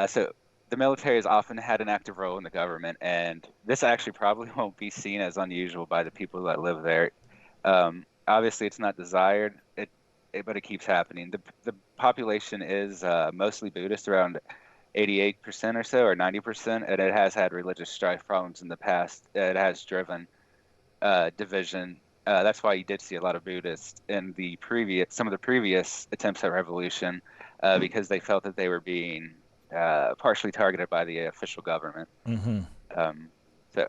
So the military has often had an active role in the government, and this actually probably won't be seen as unusual by the people that live there. Obviously, it's not desired, but it keeps happening. The population is mostly Buddhist, around 88% or so, or 90%, and it has had religious strife problems in the past. It has driven division. That's why you did see a lot of Buddhists in some of the previous attempts at revolution, because they felt that they were being partially targeted by the official government. So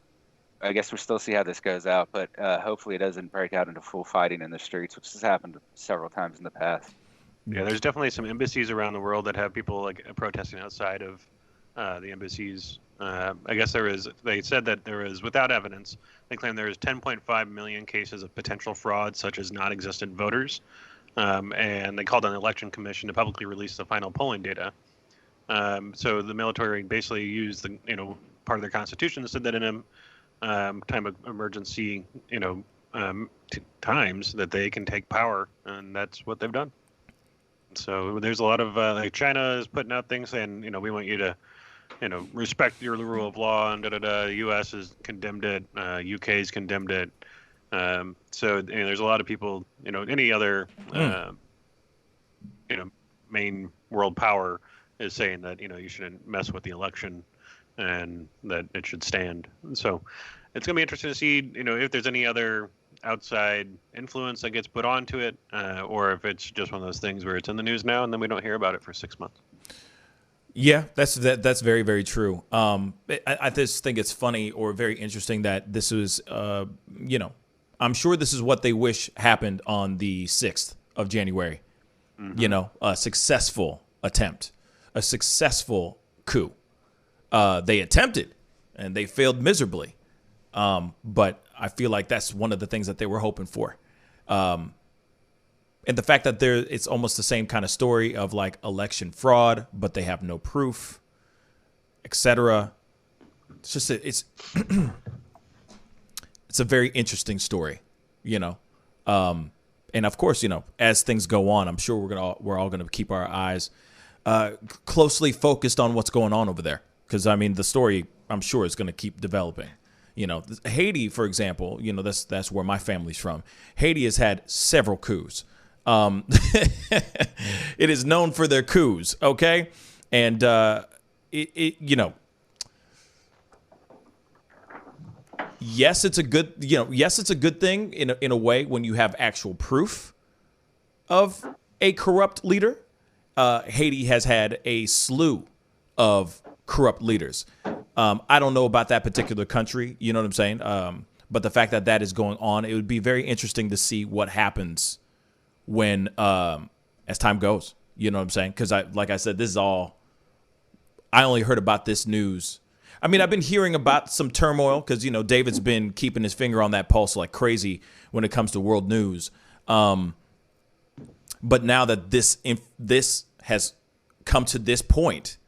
I guess we'll still see how this goes out, but hopefully it doesn't break out into full fighting in the streets, which has happened several times in the past. Yeah, there's definitely some embassies around the world that have people like protesting outside of the embassies. I guess they said that there is, without evidence, they claim there is 10.5 million cases of potential fraud, such as non-existent voters. And they called on the election commission to publicly release the final polling data. So the military basically used part of their constitution that said that in a time of emergency, times that they can take power, and that's what they've done. So there's a lot of like China is putting out things saying, we want you to, respect your rule of law, and The U.S. has condemned it. UK's condemned it. So there's a lot of people, any other, main world power is saying that, you shouldn't mess with the election and that it should stand. So it's going to be interesting to see, if there's any other outside influence that gets put onto it, or if it's just one of those things where it's in the news now and then we don't hear about it for 6 months. Yeah, that's very, very true. I just think it's funny or very interesting that this was, I'm sure this is what they wish happened on the 6th of January. A successful attempt, a successful coup. They attempted and they failed miserably. But I feel like that's one of the things that they were hoping for. And the fact that it's almost the same kind of story of like election fraud, but they have no proof, etc. It's just it's a very interesting story, and of course, as things go on, I'm sure we're all gonna keep our eyes closely focused on what's going on over there, because the story I'm sure is gonna keep developing. Haiti, for example, that's where my family's from. Haiti has had several coups. It is known for their coups, okay? And yes, it's a good thing in a way when you have actual proof, of a corrupt leader. Haiti has had a slew of corrupt leaders. I don't know about that particular country. You know what I'm saying? But the fact that that is going on, it would be very interesting to see what happens when as time goes. You know what I'm saying? Because like I said, this is all. I only heard about this news. I mean, I've been hearing about some turmoil because, you know, David's been keeping his finger on that pulse like crazy when it comes to world news. But now that this has come to this point,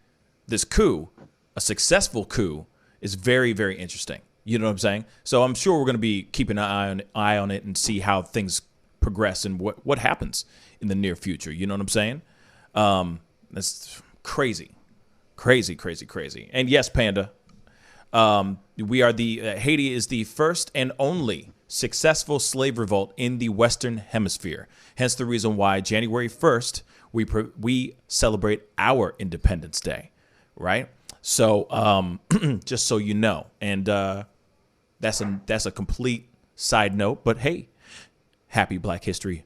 this coup, a successful coup, is very, very interesting. You know what I'm saying? So I'm sure we're going to be keeping an eye on it and see how things progress and what happens in the near future. You know what I'm saying? That's crazy. Crazy. And yes, Panda, we are Haiti is the first and only successful slave revolt in the Western Hemisphere. Hence the reason why January 1st, we celebrate our Independence Day, right? So just so you know, and that's a complete side note, but hey, happy Black History.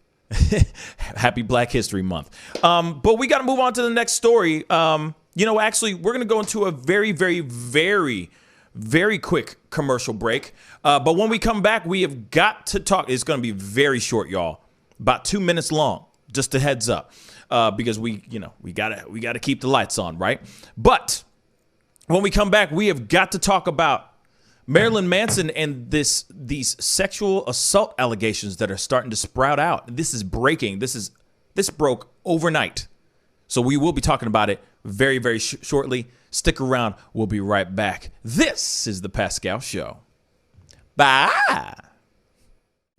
Happy Black History Month. But we got to move on to the next story. Actually, we're going to go into a very, very, very, very quick commercial break. But when we come back, we have got to talk. It's going to be very short, y'all. About 2 minutes long. Just a heads up, because we gotta keep the lights on, right? But when we come back, we have got to talk about Marilyn Manson and these sexual assault allegations that are starting to sprout out. This is breaking. This broke overnight. So we will be talking about it very, very shortly. Stick around. We'll be right back. This is the Pascal Show. Bye.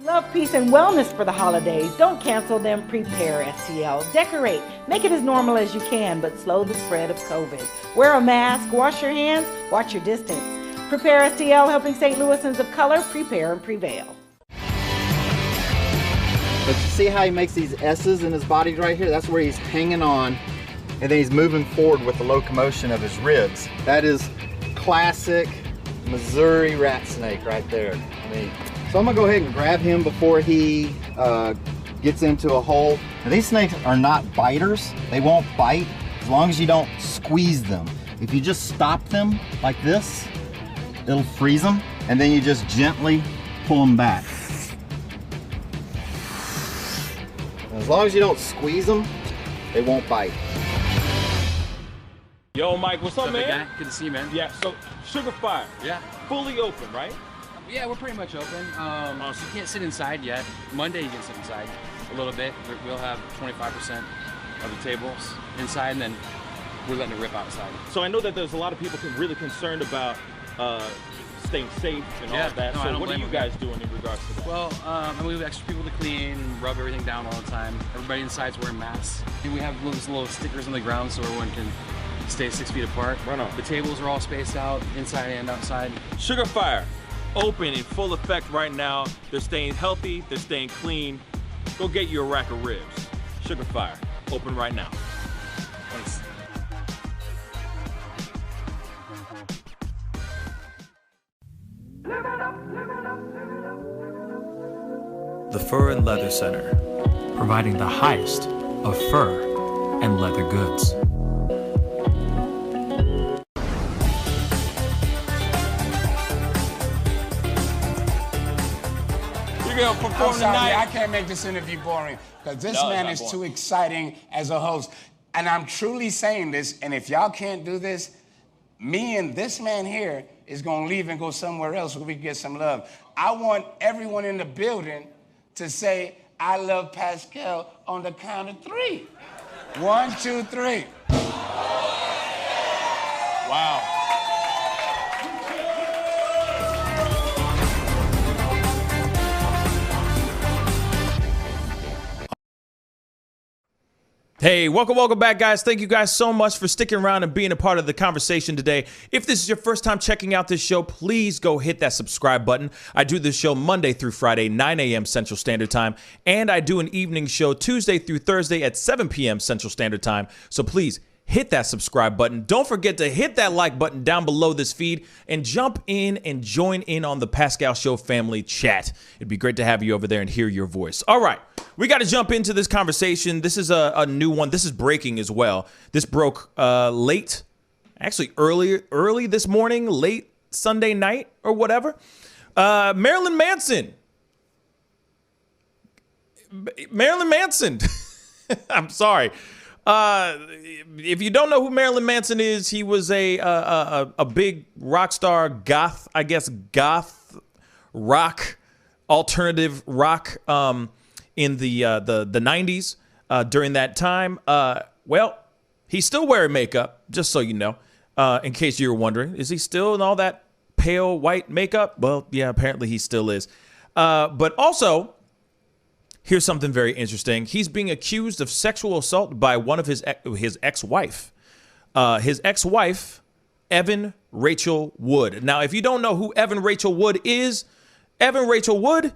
Love, peace, and wellness for the holidays. Don't cancel them. Prepare, STL. Decorate. Make it as normal as you can, but slow the spread of COVID. Wear a mask. Wash your hands. Watch your distance. Prepare, STL, helping St. Louisans of color prepare and prevail. But you see how he makes these S's in his body right here? That's where he's hanging on, and then he's moving forward with the locomotion of his ribs. That is classic Missouri rat snake right there. So I'm gonna go ahead and grab him before he gets into a hole. Now, these snakes are not biters. They won't bite as long as you don't squeeze them. If you just stop them like this, it'll freeze them, and then you just gently pull them back. As long as you don't squeeze them, they won't bite. Yo, Mike, what's up, man? Guy? Good to see you, man. Yeah, so Sugar Fire. Yeah. Fully open, right? Yeah, we're pretty much open. So you can't sit inside yet. Monday you can sit inside a little bit. We'll have 25% of the tables inside, and then we're letting it rip outside. So I know that there's a lot of people really concerned about staying safe and all of that. So what are you guys doing in regards to that? Well, we have extra people to clean and rub everything down all the time. Everybody inside's wearing masks. And we have those little stickers on the ground so everyone can stay 6 feet apart. Right on. The tables are all spaced out, inside and outside. Sugar Fire, open in full effect right now. They're staying healthy, they're staying clean. Go get you a rack of ribs. Sugar Fire, open right now. Thanks. The Fur and Leather Center, providing the highest of fur and leather goods. You're gonna perform tonight? I can't make this interview boring because this man is too exciting as a host. And I'm truly saying this, and if y'all can't do this, me and this man here is gonna leave and go somewhere else where we can get some love. I want everyone in the building to say, I love Pascal on the count of 3. 1, 2, 3. Wow. Hey, welcome back, guys. Thank you guys so much for sticking around and being a part of the conversation today. If this is your first time checking out this show, please go hit that subscribe button. I do this show Monday through Friday, 9 a.m. Central Standard Time, and I do an evening show Tuesday through Thursday at 7 p.m. Central Standard Time. So please hit that subscribe button. Don't forget to hit that like button down below this feed and jump in and join in on the Pascal Show family chat. It'd be great to have you over there and hear your voice. All right, we got to jump into this conversation. This is a new one. This is breaking as well. This broke late, actually early this morning, late Sunday night or whatever. Marilyn Manson. I'm sorry. If you don't know who Marilyn Manson is, he was a big rock star, goth rock, alternative rock in the 90s during that time. Well, he's still wearing makeup, just so you know, in case you were wondering. Is he still in all that pale white makeup? Well, yeah, apparently he still is. But also, here's something very interesting. He's being accused of sexual assault by one of his ex-wife. His ex-wife, Evan Rachel Wood. Now, if you don't know who Evan Rachel Wood is, Evan Rachel Wood,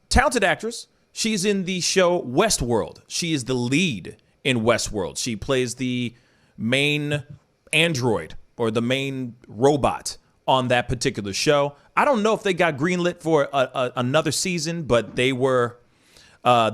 talented actress. She's in the show Westworld. She is the lead in Westworld. She plays the main android or the main robot on that particular show. I don't know if they got greenlit for another season, but they were a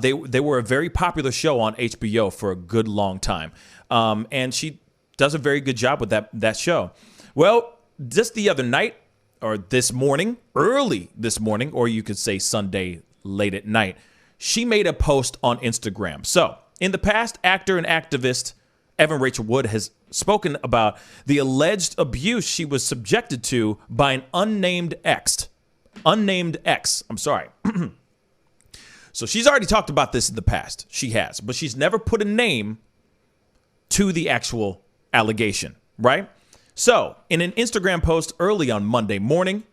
very popular show on HBO for a good long time. And she does a very good job with that show. Well, just the other night, or this morning, early this morning, or you could say Sunday late at night, she made a post on Instagram. So, in the past, actor and activist Evan Rachel Wood has spoken about the alleged abuse she was subjected to by an unnamed ex. I'm sorry. So she's already talked about this in the past. She has, but she's never put a name to the actual allegation, right? So in an Instagram post early on Monday morning,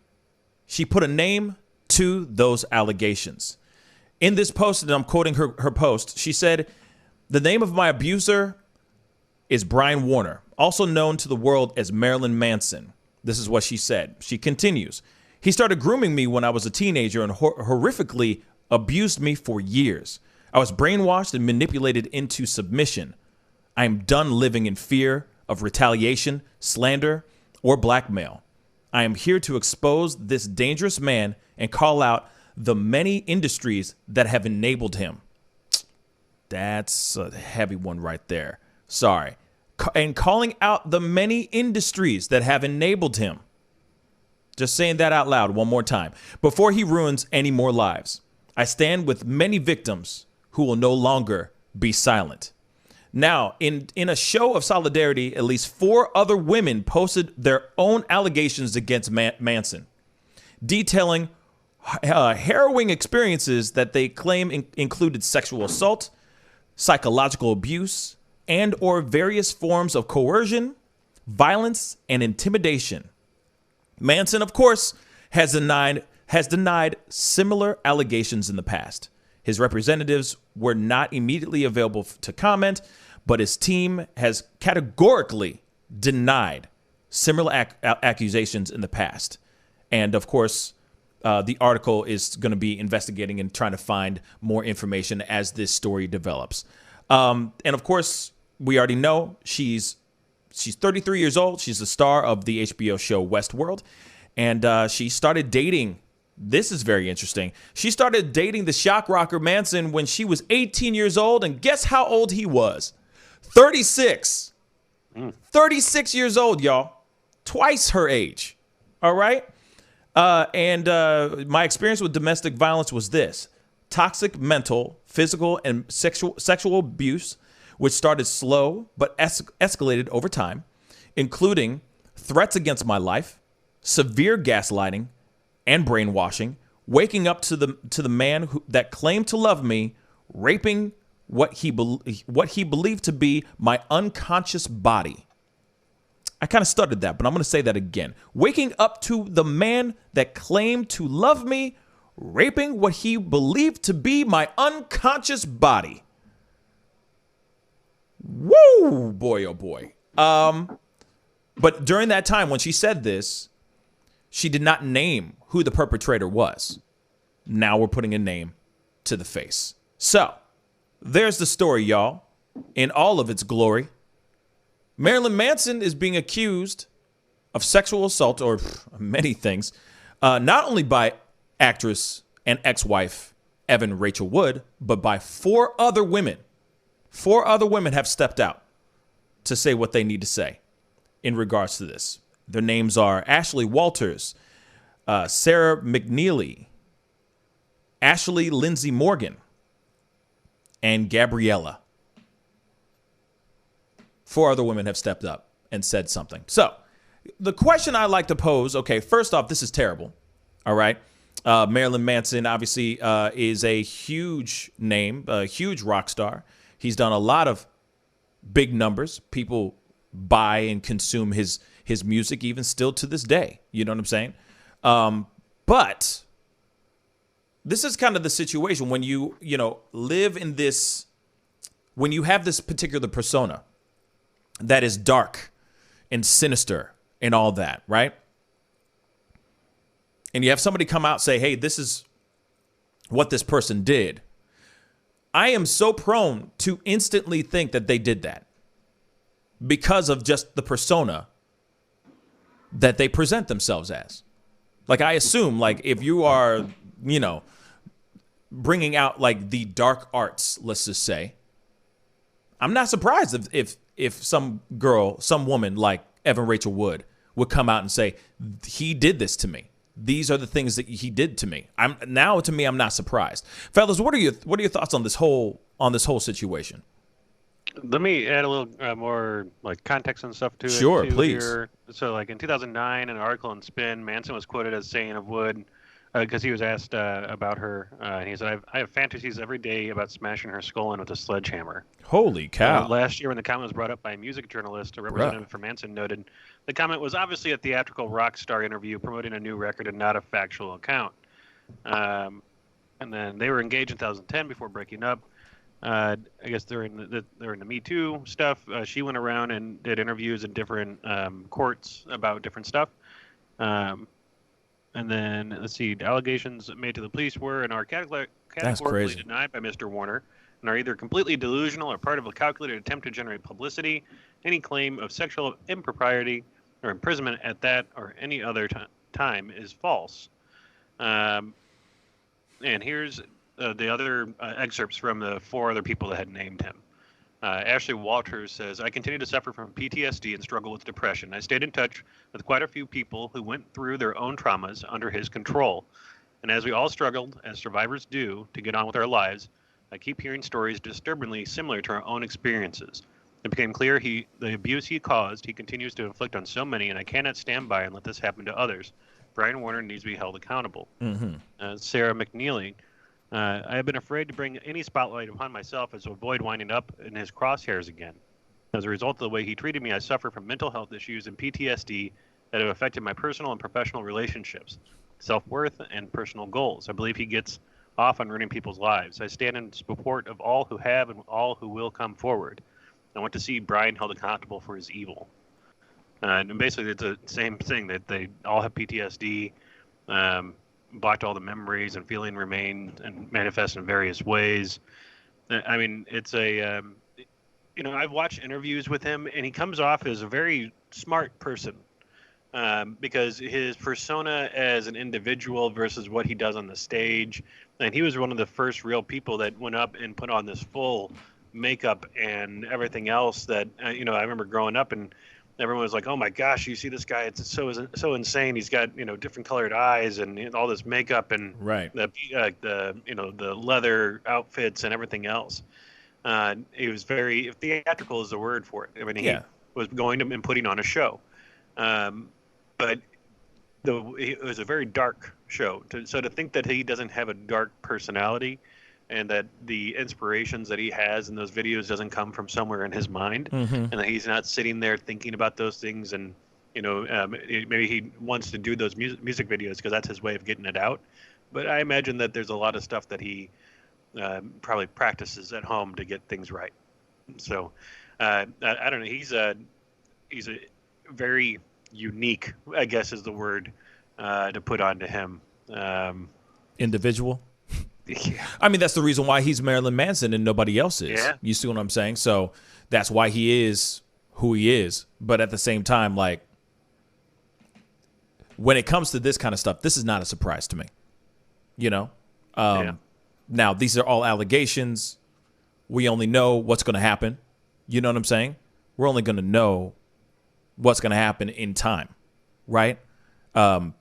she put a name to those allegations. In this post, and I'm quoting her post, she said, "The name of my abuser is Brian Warner, also known to the world as Marilyn Manson." This is what she said. She continues, "He started grooming me when I was a teenager and horrifically abused me for years. I was brainwashed and manipulated into submission. I am done living in fear of retaliation, slander, or blackmail. I am here to expose this dangerous man and call out the many industries that have enabled him." That's a heavy one right there. Sorry. And calling out the many industries that have enabled him. Just saying that out loud one more time. Before he ruins any more lives. I stand with many victims who will no longer be silent. Now, in a show of solidarity, at least 4 other women posted their own allegations against Manson, detailing harrowing experiences that they claim included sexual assault, psychological abuse, and or various forms of coercion, violence, and intimidation. Manson, of course, has denied similar allegations in the past. His representatives were not immediately available to comment, but his team has categorically denied similar accusations in the past. And of course, the article is going to be investigating and trying to find more information as this story develops. And of course, we already know she's 33 years old. She's the star of the HBO show Westworld. And she started dating. This is very interesting. She started dating the shock rocker Manson when she was 18 years old. And guess how old he was? 36. 36 years old, y'all. Twice her age. All right? And my experience with domestic violence was this. Toxic mental, physical, and sexual abuse, which started slow but escalated over time, including threats against my life, severe gaslighting, and brainwashing, waking up to the man that claimed to love me, raping what he believed to be my unconscious body. I kind of stuttered that, but I'm going to say that again. Waking up to the man that claimed to love me, raping what he believed to be my unconscious body. Woo, boy, oh boy. But during that time when she said this, she did not name who the perpetrator was. Now we're putting a name to the face. So, there's the story, y'all, in all of its glory. Marilyn Manson is being accused of sexual assault, or many things, not only by actress and ex-wife Evan Rachel Wood, but by 4 other women. 4 other women have stepped out to say what they need to say in regards to this. Their names are Ashley Walters, Sarah McNeely, Ashley Lindsay Morgan, and Gabriella. 4 other women have stepped up and said something. So the question I like to pose, okay, first off, this is terrible. All right. Marilyn Manson obviously is a huge name, a huge rock star. He's done a lot of big numbers. People buy and consume his music even still to this day. You know what I'm saying? But this is kind of the situation when you live in this, when you have this particular persona that is dark and sinister and all that, right? And you have somebody come out and say, hey, this is what this person did. I am so prone to instantly think that they did that because of just the persona that they present themselves as. Like, I assume, like, if you are, bringing out, like, the dark arts, let's just say, I'm not surprised if some girl, some woman like Evan Rachel Wood would come out and say, he did this to me. These are the things that he did to me. I'm not surprised. Fellas, what are your thoughts on this whole situation? Let me add a little more like context and stuff to it. Sure, please. Here. So, like in 2009, in an article in Spin, Manson was quoted as saying of Wood, because he was asked about her, and he said, I have fantasies every day about smashing her skull in with a sledgehammer. Holy cow. Last year, when the comment was brought up by a music journalist, a representative for Manson noted, the comment was obviously a theatrical rock star interview promoting a new record and not a factual account. And then they were engaged in 2010 before breaking up. I guess during the Me Too stuff, she went around and did interviews in different courts about different stuff. And then, let's see, the allegations made to the police were and are categorically denied by Mr. Warner and are either completely delusional or part of a calculated attempt to generate publicity. Any claim of sexual impropriety or imprisonment at that or any other time is false. And here's the other excerpts from the 4 other people that had named him. Ashley Walters says, I continue to suffer from PTSD and struggle with depression. I stayed in touch with quite a few people who went through their own traumas under his control. And as we all struggled, as survivors do, to get on with our lives, I keep hearing stories disturbingly similar to our own experiences. It became clear the abuse he caused, he continues to inflict on so many, and I cannot stand by and let this happen to others. Brian Warner needs to be held accountable. Mm-hmm. Sarah McNeely, I have been afraid to bring any spotlight upon myself as to avoid winding up in his crosshairs again. As a result of the way he treated me, I suffer from mental health issues and PTSD that have affected my personal and professional relationships, self-worth, and personal goals. I believe he gets off on ruining people's lives. I stand in support of all who have and all who will come forward. I want to see Brian held accountable for his evil. And basically, it's the same thing, that they all have PTSD, blocked all the memories, and feeling remain and manifest in various ways. I mean, it's a, I've watched interviews with him, and he comes off as a very smart person, because his persona as an individual versus what he does on the stage, and he was one of the first real people that went up and put on this full makeup and everything else that, I remember growing up and everyone was like, oh my gosh, you see this guy, it's so insane. He's got, different colored eyes and all this makeup and the leather outfits and everything else. He was very theatrical is the word for it. I mean, he was going to and putting on a show. But it was a very dark show. So to think that he doesn't have a dark personality and that the inspirations that he has in those videos doesn't come from somewhere in his mind, and that he's not sitting there thinking about those things, and maybe he wants to do those music videos because that's his way of getting it out. But I imagine that there's a lot of stuff that he probably practices at home to get things right. So I don't know. He's a very unique, I guess is the word to put onto him. Individual. Yeah. I mean, that's the reason why he's Marilyn Manson and nobody else is. Yeah. You see what I'm saying? So that's why he is who he is. But at the same time, like, when it comes to this kind of stuff, this is not a surprise to me. You know? Now, these are all allegations. We only know what's going to happen. You know what I'm saying? We're only going to know what's going to happen in time, right? Like,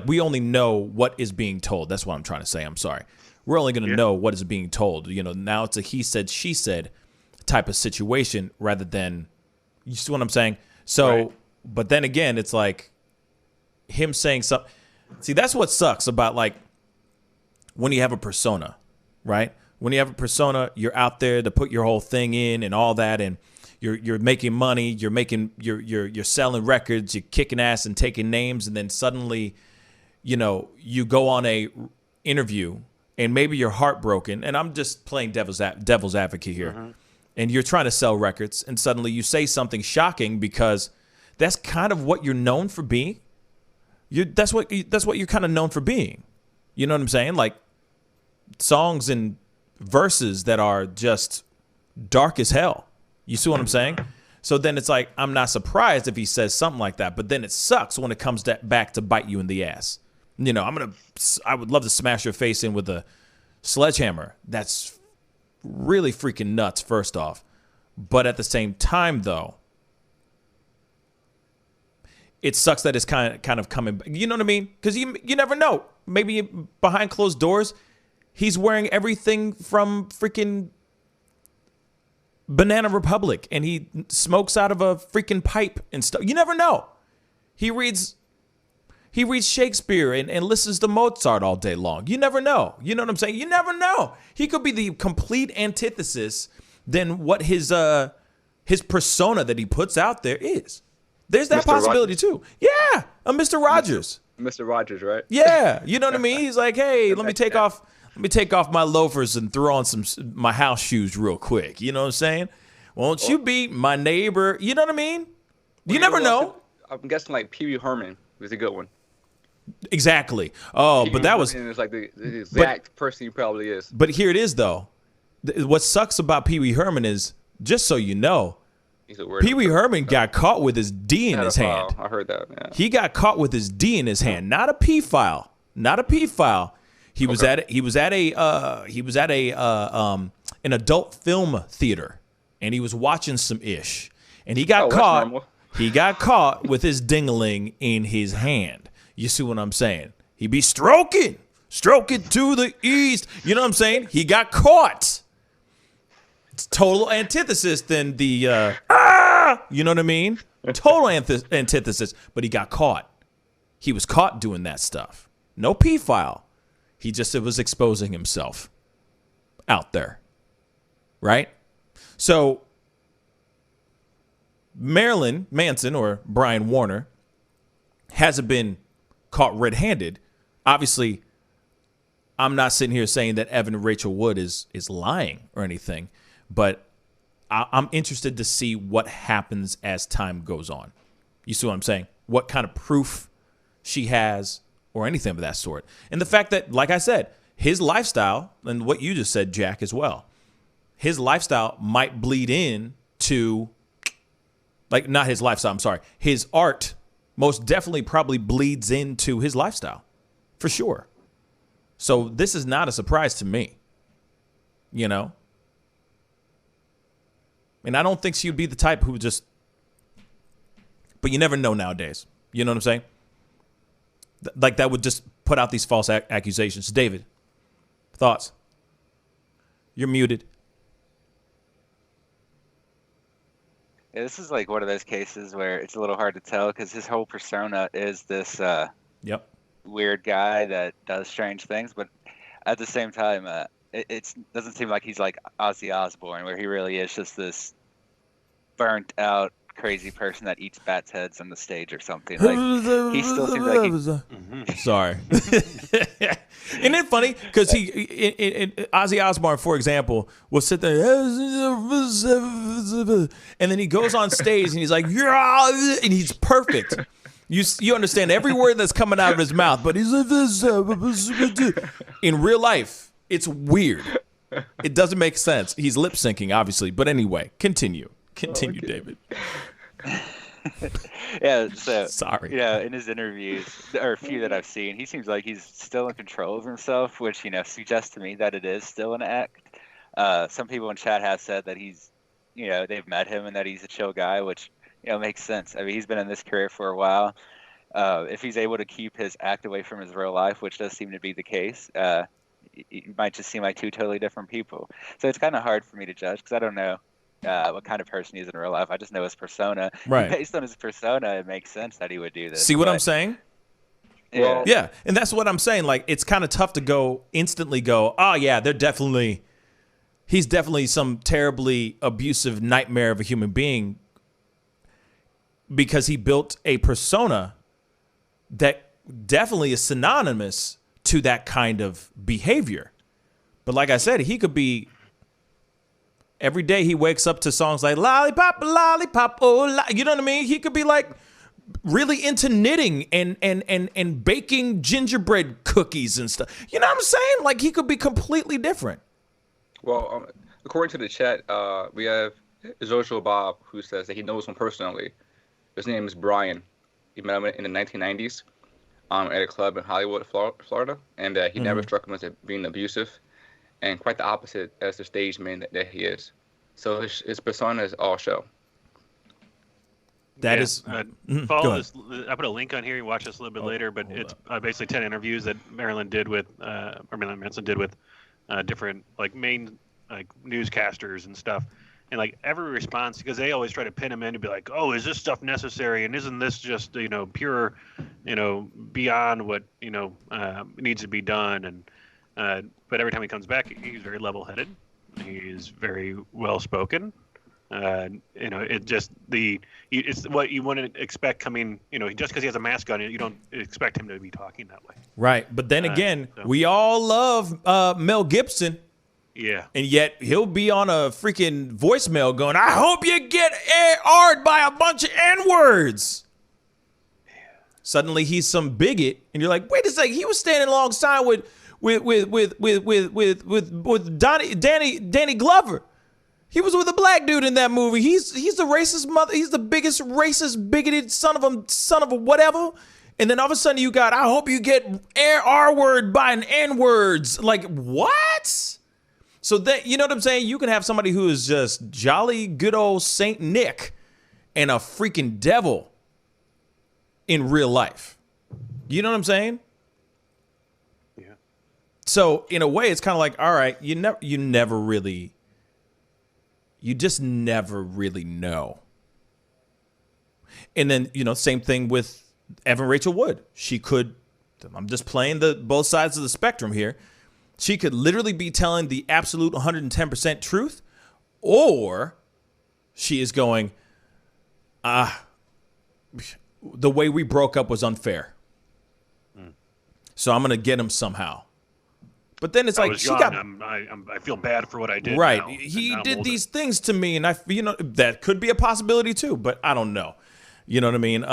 we only know what is being told. That's what I'm trying to say. I'm sorry. We're only going to know what is being told. You know, now it's a he said, she said type of situation rather than, you see what I'm saying? So, but then again, it's like him saying something. See, that's what sucks about, like, when you have a persona, right? When you have a persona, you're out there to put your whole thing in and all that, and you're making money, you're selling records, you're kicking ass and taking names, and then suddenly, you know, you go on a interview and maybe you're heartbroken, and I'm just playing devil's advocate here, and you're trying to sell records, and suddenly you say something shocking because that's kind of what you're known for being. That's what you're kind of known for being. You know what I'm saying? Like, songs and verses that are just dark as hell. You see what I'm saying? So then it's like, I'm not surprised if he says something like that, but then it sucks when it comes back to bite you in the ass. You know, I would love to smash your face in with a sledgehammer. That's really freaking nuts, first off. But at the same time, though, it sucks that it's kind of coming. You know what I mean? Because you never know. Maybe behind closed doors, he's wearing everything from freaking Banana Republic, and he smokes out of a freaking pipe and stuff. You never know. He reads Shakespeare and listens to Mozart all day long. You never know. You know what I'm saying? You never know. He could be the complete antithesis than what his persona that he puts out there is. There's that possibility too. Yeah, a Mr. Rogers. Mr. Rogers, right? Yeah, you know what I mean? He's like, hey, let me take off my loafers and throw on my house shoes real quick. You know what I'm saying? Won't you be my neighbor? You know what I mean? You never know. I'm guessing like Pee Wee Herman was a good one. Exactly. Oh, but that was it's like the exact person he probably is. But here it is though. What sucks about Pee Wee Herman is, just so you know, Pee Wee Herman got caught with his D in his hand. I heard that. Yeah. He got caught with his D in his hand, not a P file, not a P file. He was at an adult film theater, and he was watching some ish, and he got caught. He got caught with his ding-a-ling in his hand. You see what I'm saying? He be stroking to the east. You know what I'm saying? He got caught. It's total antithesis than the you know what I mean? Total antithesis, but he got caught. He was caught doing that stuff. No P file. He just was exposing himself out there. Right? So Marilyn Manson, or Brian Warner, hasn't been caught red-handed. Obviously, I'm not sitting here saying that Evan Rachel Wood is lying or anything, but I'm interested to see what happens as time goes on. You see what I'm saying? What kind of proof she has or anything of that sort. And the fact that, like I said, his lifestyle, and what you just said, Jack, as well, his lifestyle might bleed in to, like, not his lifestyle, I'm sorry, his art most definitely probably bleeds into his lifestyle, for sure. So this is not a surprise to me, you know? And I don't think she would be the type who would just, but you never know nowadays. You know what I'm saying? Like, that would just put out these false accusations. David, thoughts? You're muted. Yeah, this is like one of those cases where it's a little hard to tell because his whole persona is this weird guy that does strange things, but at the same time, it doesn't seem like he's like Ozzy Osbourne, where he really is just this burnt out crazy person that eats bats' heads on the stage or something. Like, he still seems like sorry. Isn't it funny? Because Ozzy Osbourne, for example, will sit there and then he goes on stage and he's like, yeah, and he's perfect. You understand every word that's coming out of his mouth, but he's in real life, it's weird. It doesn't make sense. He's lip syncing, obviously. But anyway, continue. Continue, David. Yeah, so sorry. Yeah, in his interviews, or a few that I've seen, he seems like he's still in control of himself, which suggests to me that it is still an act. Some people in chat have said that he's, they've met him and that he's a chill guy, which makes sense. I mean, he's been in this career for a while. If he's able to keep his act away from his real life, which does seem to be the case, it might just seem like two totally different people. So it's kind of hard for me to judge because I don't know what kind of person he is in real life. I just know his persona. Right. Based on his persona, it makes sense that he would do this. See what I'm saying? Yeah. Yeah, and that's what I'm saying. Like, it's kind of tough to instantly go, oh yeah, he's definitely some terribly abusive nightmare of a human being, because he built a persona that definitely is synonymous to that kind of behavior. But like I said, he could be, every day he wakes up to songs like lollipop, lollipop, oh, you know what I mean? He could be like really into knitting and baking gingerbread cookies and stuff. You know what I'm saying? Like, he could be completely different. Well, according to the chat, we have Jojo Bob, who says that he knows him personally. His name is Brian. He met him in the 1990s at a club in Hollywood, Florida, and he never struck him as being abusive, and quite the opposite as the stage man that he is. So his persona is all show. That is. Follow this. I put a link on here. You watch this a little bit later, but it's basically 10 interviews that Marilyn Manson did with different main newscasters and stuff. And like every response, because they always try to pin him in to be like, oh, is this stuff necessary? And isn't this just, pure, beyond what, needs to be done? And, but every time he comes back, he's very level-headed. He's very well-spoken. It's what you wouldn't expect coming, just because he has a mask on, you don't expect him to be talking that way. Right. But then again, we all love Mel Gibson. Yeah. And yet he'll be on a freaking voicemail going, I hope you get AR'd by a bunch of N-words. Yeah. Suddenly he's some bigot, and you're like, wait a second, he was standing alongside with Danny Glover. He was with a black dude in that movie. He's the racist mother. He's the biggest racist, bigoted son of a whatever. And then all of a sudden you got, I hope you get R-word by an N-words. Like, what? So that, you know what I'm saying? You can have somebody who is just jolly good old Saint Nick and a freaking devil in real life. You know what I'm saying? Yeah. So in a way, it's kind of like, all right, you just never really know. And then, same thing with Evan Rachel Wood. She could, I'm just playing both sides of the spectrum here. She could literally be telling the absolute 110% truth, or she is going, the way we broke up was unfair. So I'm going to get him somehow. But then it's like, I feel bad for what I did. Right. Now, he did these things to me, and that could be a possibility too, but I don't know. You know what I mean?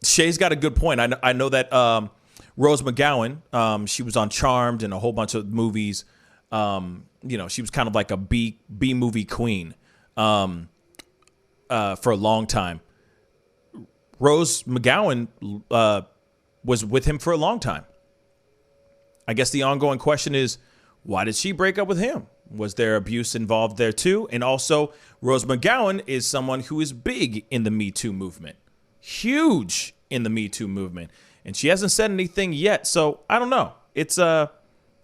Shay's got a good point. I know that Rose McGowan, she was on Charmed and a whole bunch of movies. She was kind of like a B movie queen for a long time. Rose McGowan was with him for a long time. I guess the ongoing question is, why did she break up with him? Was there abuse involved there too? And also, Rose McGowan is someone who is big in the Me Too movement. Huge in the Me Too movement. And she hasn't said anything yet. So I don't know. It's a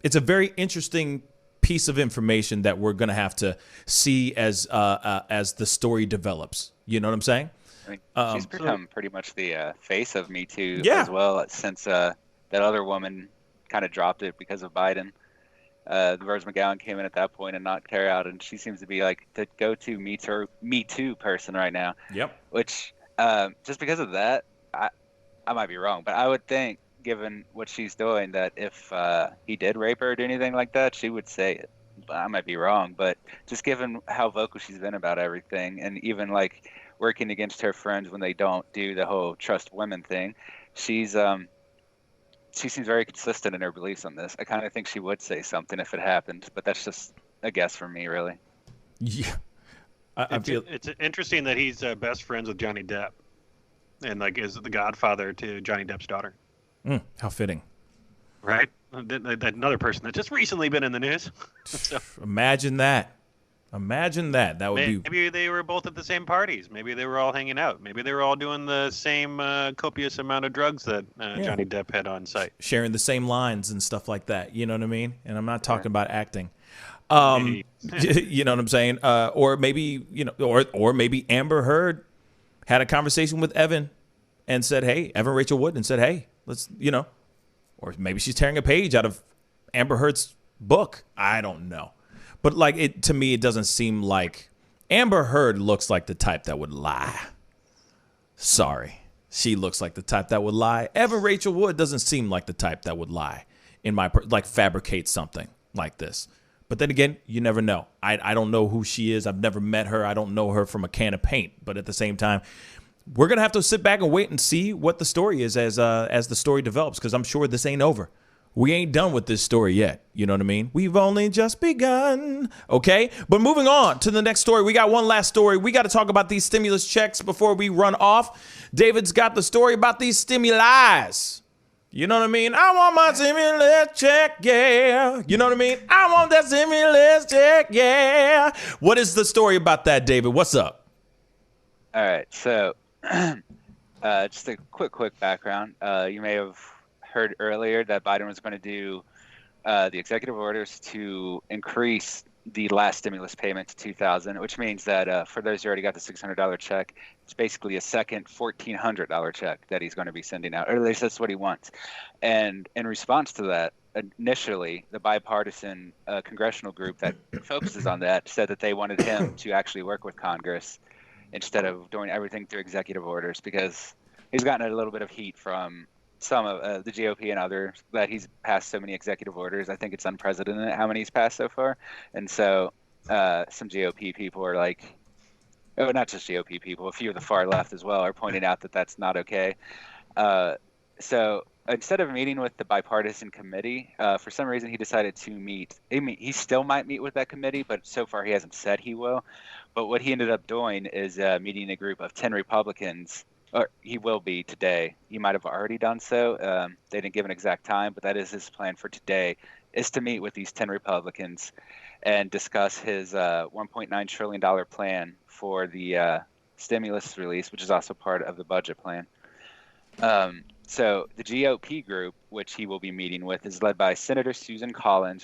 very interesting piece of information that we're going to have to see as the story develops. You know what I'm saying? I mean, she's become pretty much the face of Me Too Yeah. as well, since that other woman kind of dropped it because of Biden. The Rose McGowan came in at that point and knocked her out, and she seems to be like the go-to Me Too person right now. Yep. Which, just because of that, I might be wrong, but I would think, given what she's doing, that if he did rape her or do anything like that, she would say it. I might be wrong, but just given how vocal she's been about everything, and even like working against her friends when they don't do the whole trust women thing, she seems very consistent in her beliefs on this. I kind of think she would say something if it happened, but that's just a guess from me, really. Yeah. I feel it's interesting that he's best friends with Johnny Depp, and like is the godfather to Johnny Depp's daughter. How fitting, right? Another person that's just recently been in the news. So, imagine that. Imagine that. That would be. Maybe they were both at the same parties. Maybe they were all hanging out. Maybe they were all doing the same copious amount of drugs that Johnny Depp had on site. Sharing the same lines and stuff like that. You know what I mean? And I'm not talking about acting. You know what I'm saying? Or maybe, or maybe Amber Heard had a conversation with Evan and said, hey, Evan Rachel Wood, and said, hey, let's, or maybe she's tearing a page out of Amber Heard's book. I don't know. But to me, it doesn't seem like Amber Heard looks like the type that would lie. Sorry. She looks like the type that would lie. Evan Rachel Wood doesn't seem like the type that would lie fabricate something like this. But then again, you never know. I don't know who she is. I've never met her. I don't know her from a can of paint. But at the same time, we're going to have to sit back and wait and see what the story is as the story develops, because I'm sure this ain't over. We ain't done with this story yet. You know what I mean? We've only just begun. Okay? But moving on to the next story. We got one last story. We got to talk about these stimulus checks before we run off. David's got the story about these stimuli. You know what I mean? I want my stimulus check, yeah. You know what I mean? I want that stimulus check, yeah. What is the story about that, David? What's up? All right. So just a quick background. You may have heard earlier that Biden was going to do the executive orders to increase the last stimulus payment to $2,000, which means that for those who already got the $600 check, it's basically a second $1,400 check that he's going to be sending out, or at least that's what he wants. And in response to that, initially, the bipartisan congressional group that focuses on that said that they wanted him to actually work with Congress instead of doing everything through executive orders, because he's gotten a little bit of heat from some of the GOP and others that he's passed so many executive orders. I think it's unprecedented how many he's passed so far. And so some GOP people are like, oh, not just GOP people, a few of the far left as well are pointing out that that's not okay. So instead of meeting with the bipartisan committee, for some reason he decided to meet. He still might meet with that committee, but so far he hasn't said he will. But what he ended up doing is meeting a group of 10 Republicans, or he will be today. He might have already done so. They didn't give an exact time, but that is his plan for today, is to meet with these 10 Republicans and discuss his $1.9 trillion plan for the stimulus release, which is also part of the budget plan. So the GOP group, which he will be meeting with, is led by Senator Susan Collins,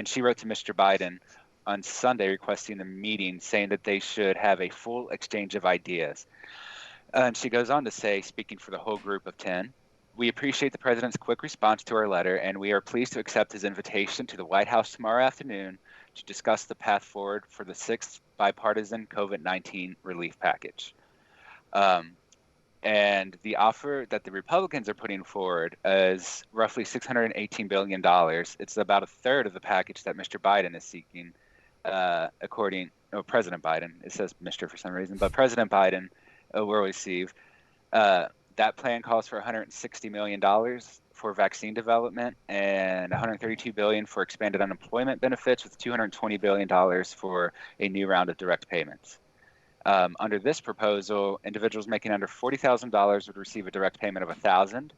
she wrote to Mr. Biden on Sunday requesting the meeting, saying that they should have a full exchange of ideas. And she goes on to say, speaking for the whole group of 10, we appreciate the president's quick response to our letter, and we are pleased to accept his invitation to the White House tomorrow afternoon to discuss the path forward for the 6th bipartisan COVID-19 relief package. And the offer that the Republicans are putting forward is roughly $618 billion. It's about a third of the package that Mr. Biden is seeking, President Biden. It says Mr. for some reason, but President Biden will receive. That plan calls for $160 million for vaccine development and $132 billion for expanded unemployment benefits, with $220 billion for a new round of direct payments. Under this proposal, individuals making under $40,000 would receive a direct payment of $1,000.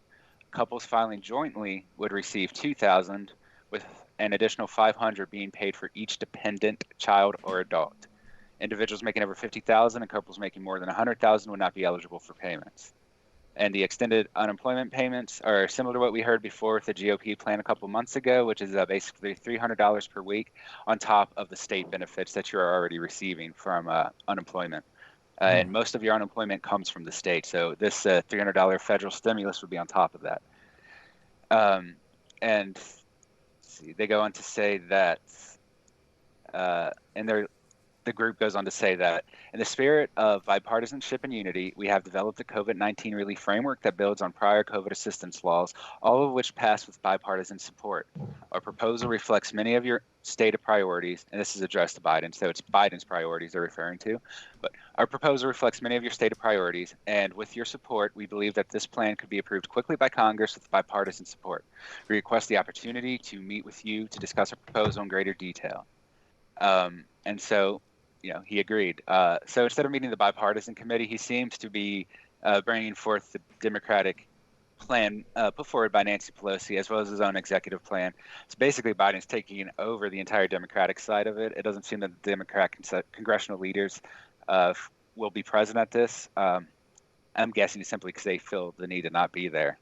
Couples filing jointly would receive $2,000, with an additional $500 being paid for each dependent child or adult. Individuals making over $50,000 and couples making more than $100,000 would not be eligible for payments. And the extended unemployment payments are similar to what we heard before with the GOP plan a couple months ago, which is basically $300 per week on top of the state benefits that you're already receiving from unemployment. And most of your unemployment comes from the state. So this $300 federal stimulus would be on top of that. And they go on to say that, the group goes on to say that, in the spirit of bipartisanship and unity, we have developed a COVID-19 relief framework that builds on prior COVID assistance laws, all of which passed with bipartisan support. Our proposal reflects many of your stated priorities, and this is addressed to Biden, so it's Biden's priorities they're referring to. But our proposal reflects many of your stated priorities, and with your support, we believe that this plan could be approved quickly by Congress with bipartisan support. We request the opportunity to meet with you to discuss our proposal in greater detail. And so, he agreed. So instead of meeting the bipartisan committee, he seems to be bringing forth the Democratic plan put forward by Nancy Pelosi, as well as his own executive plan. So basically, Biden's taking over the entire Democratic side of it. It doesn't seem that the Democratic congressional leaders will be present at this. I'm guessing simply because they feel the need to not be there.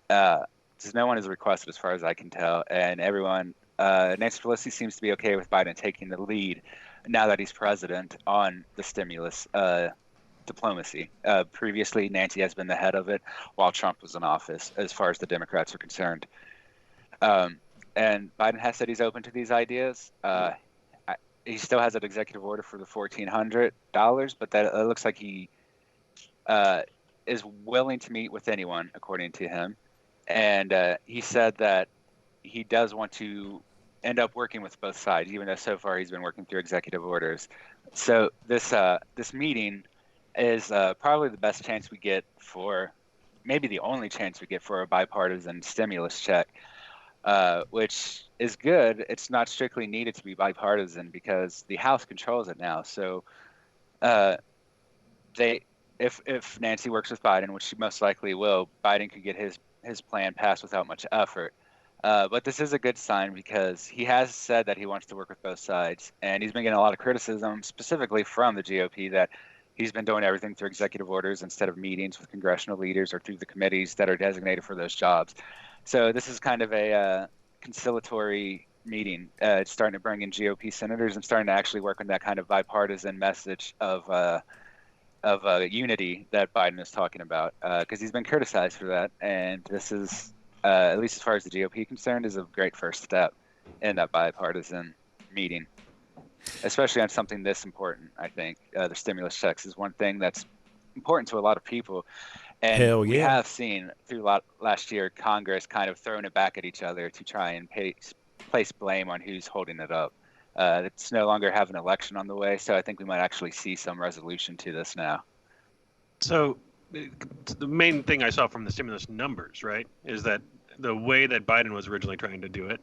Because no one has requested, as far as I can tell, and everyone, Nancy Pelosi seems to be okay with Biden taking the lead now that he's president on the stimulus diplomacy. Previously, Nancy has been the head of it while Trump was in office, as far as the Democrats are concerned. And Biden has said he's open to these ideas. He still has an executive order for the $1,400, but that it looks like he is willing to meet with anyone, according to him. And he said that he does want to end up working with both sides, even though so far he's been working through executive orders. So this meeting is probably the best chance we get for, maybe the only chance we get for a bipartisan stimulus check, which is good. It's not strictly needed to be bipartisan because the House controls it now. So if Nancy works with Biden, which she most likely will, Biden could get his plan passed without much effort. But this is a good sign because he has said that he wants to work with both sides, and he's been getting a lot of criticism, specifically from the GOP, that he's been doing everything through executive orders instead of meetings with congressional leaders or through the committees that are designated for those jobs. So this is kind of a conciliatory meeting. It's starting to bring in GOP senators and starting to actually work on that kind of bipartisan message of unity that Biden is talking about, because he's been criticized for that. And this is, at least as far as the GOP is concerned, is a great first step in that bipartisan meeting, especially on something this important. I think the stimulus checks is one thing that's important to a lot of people. And Hell yeah. We have seen through last year Congress kind of throwing it back at each other to try and place blame on who's holding it up. It's no longer have an election on the way, so I think we might actually see some resolution to this now. So the main thing I saw from the stimulus numbers, right, is that the way that Biden was originally trying to do it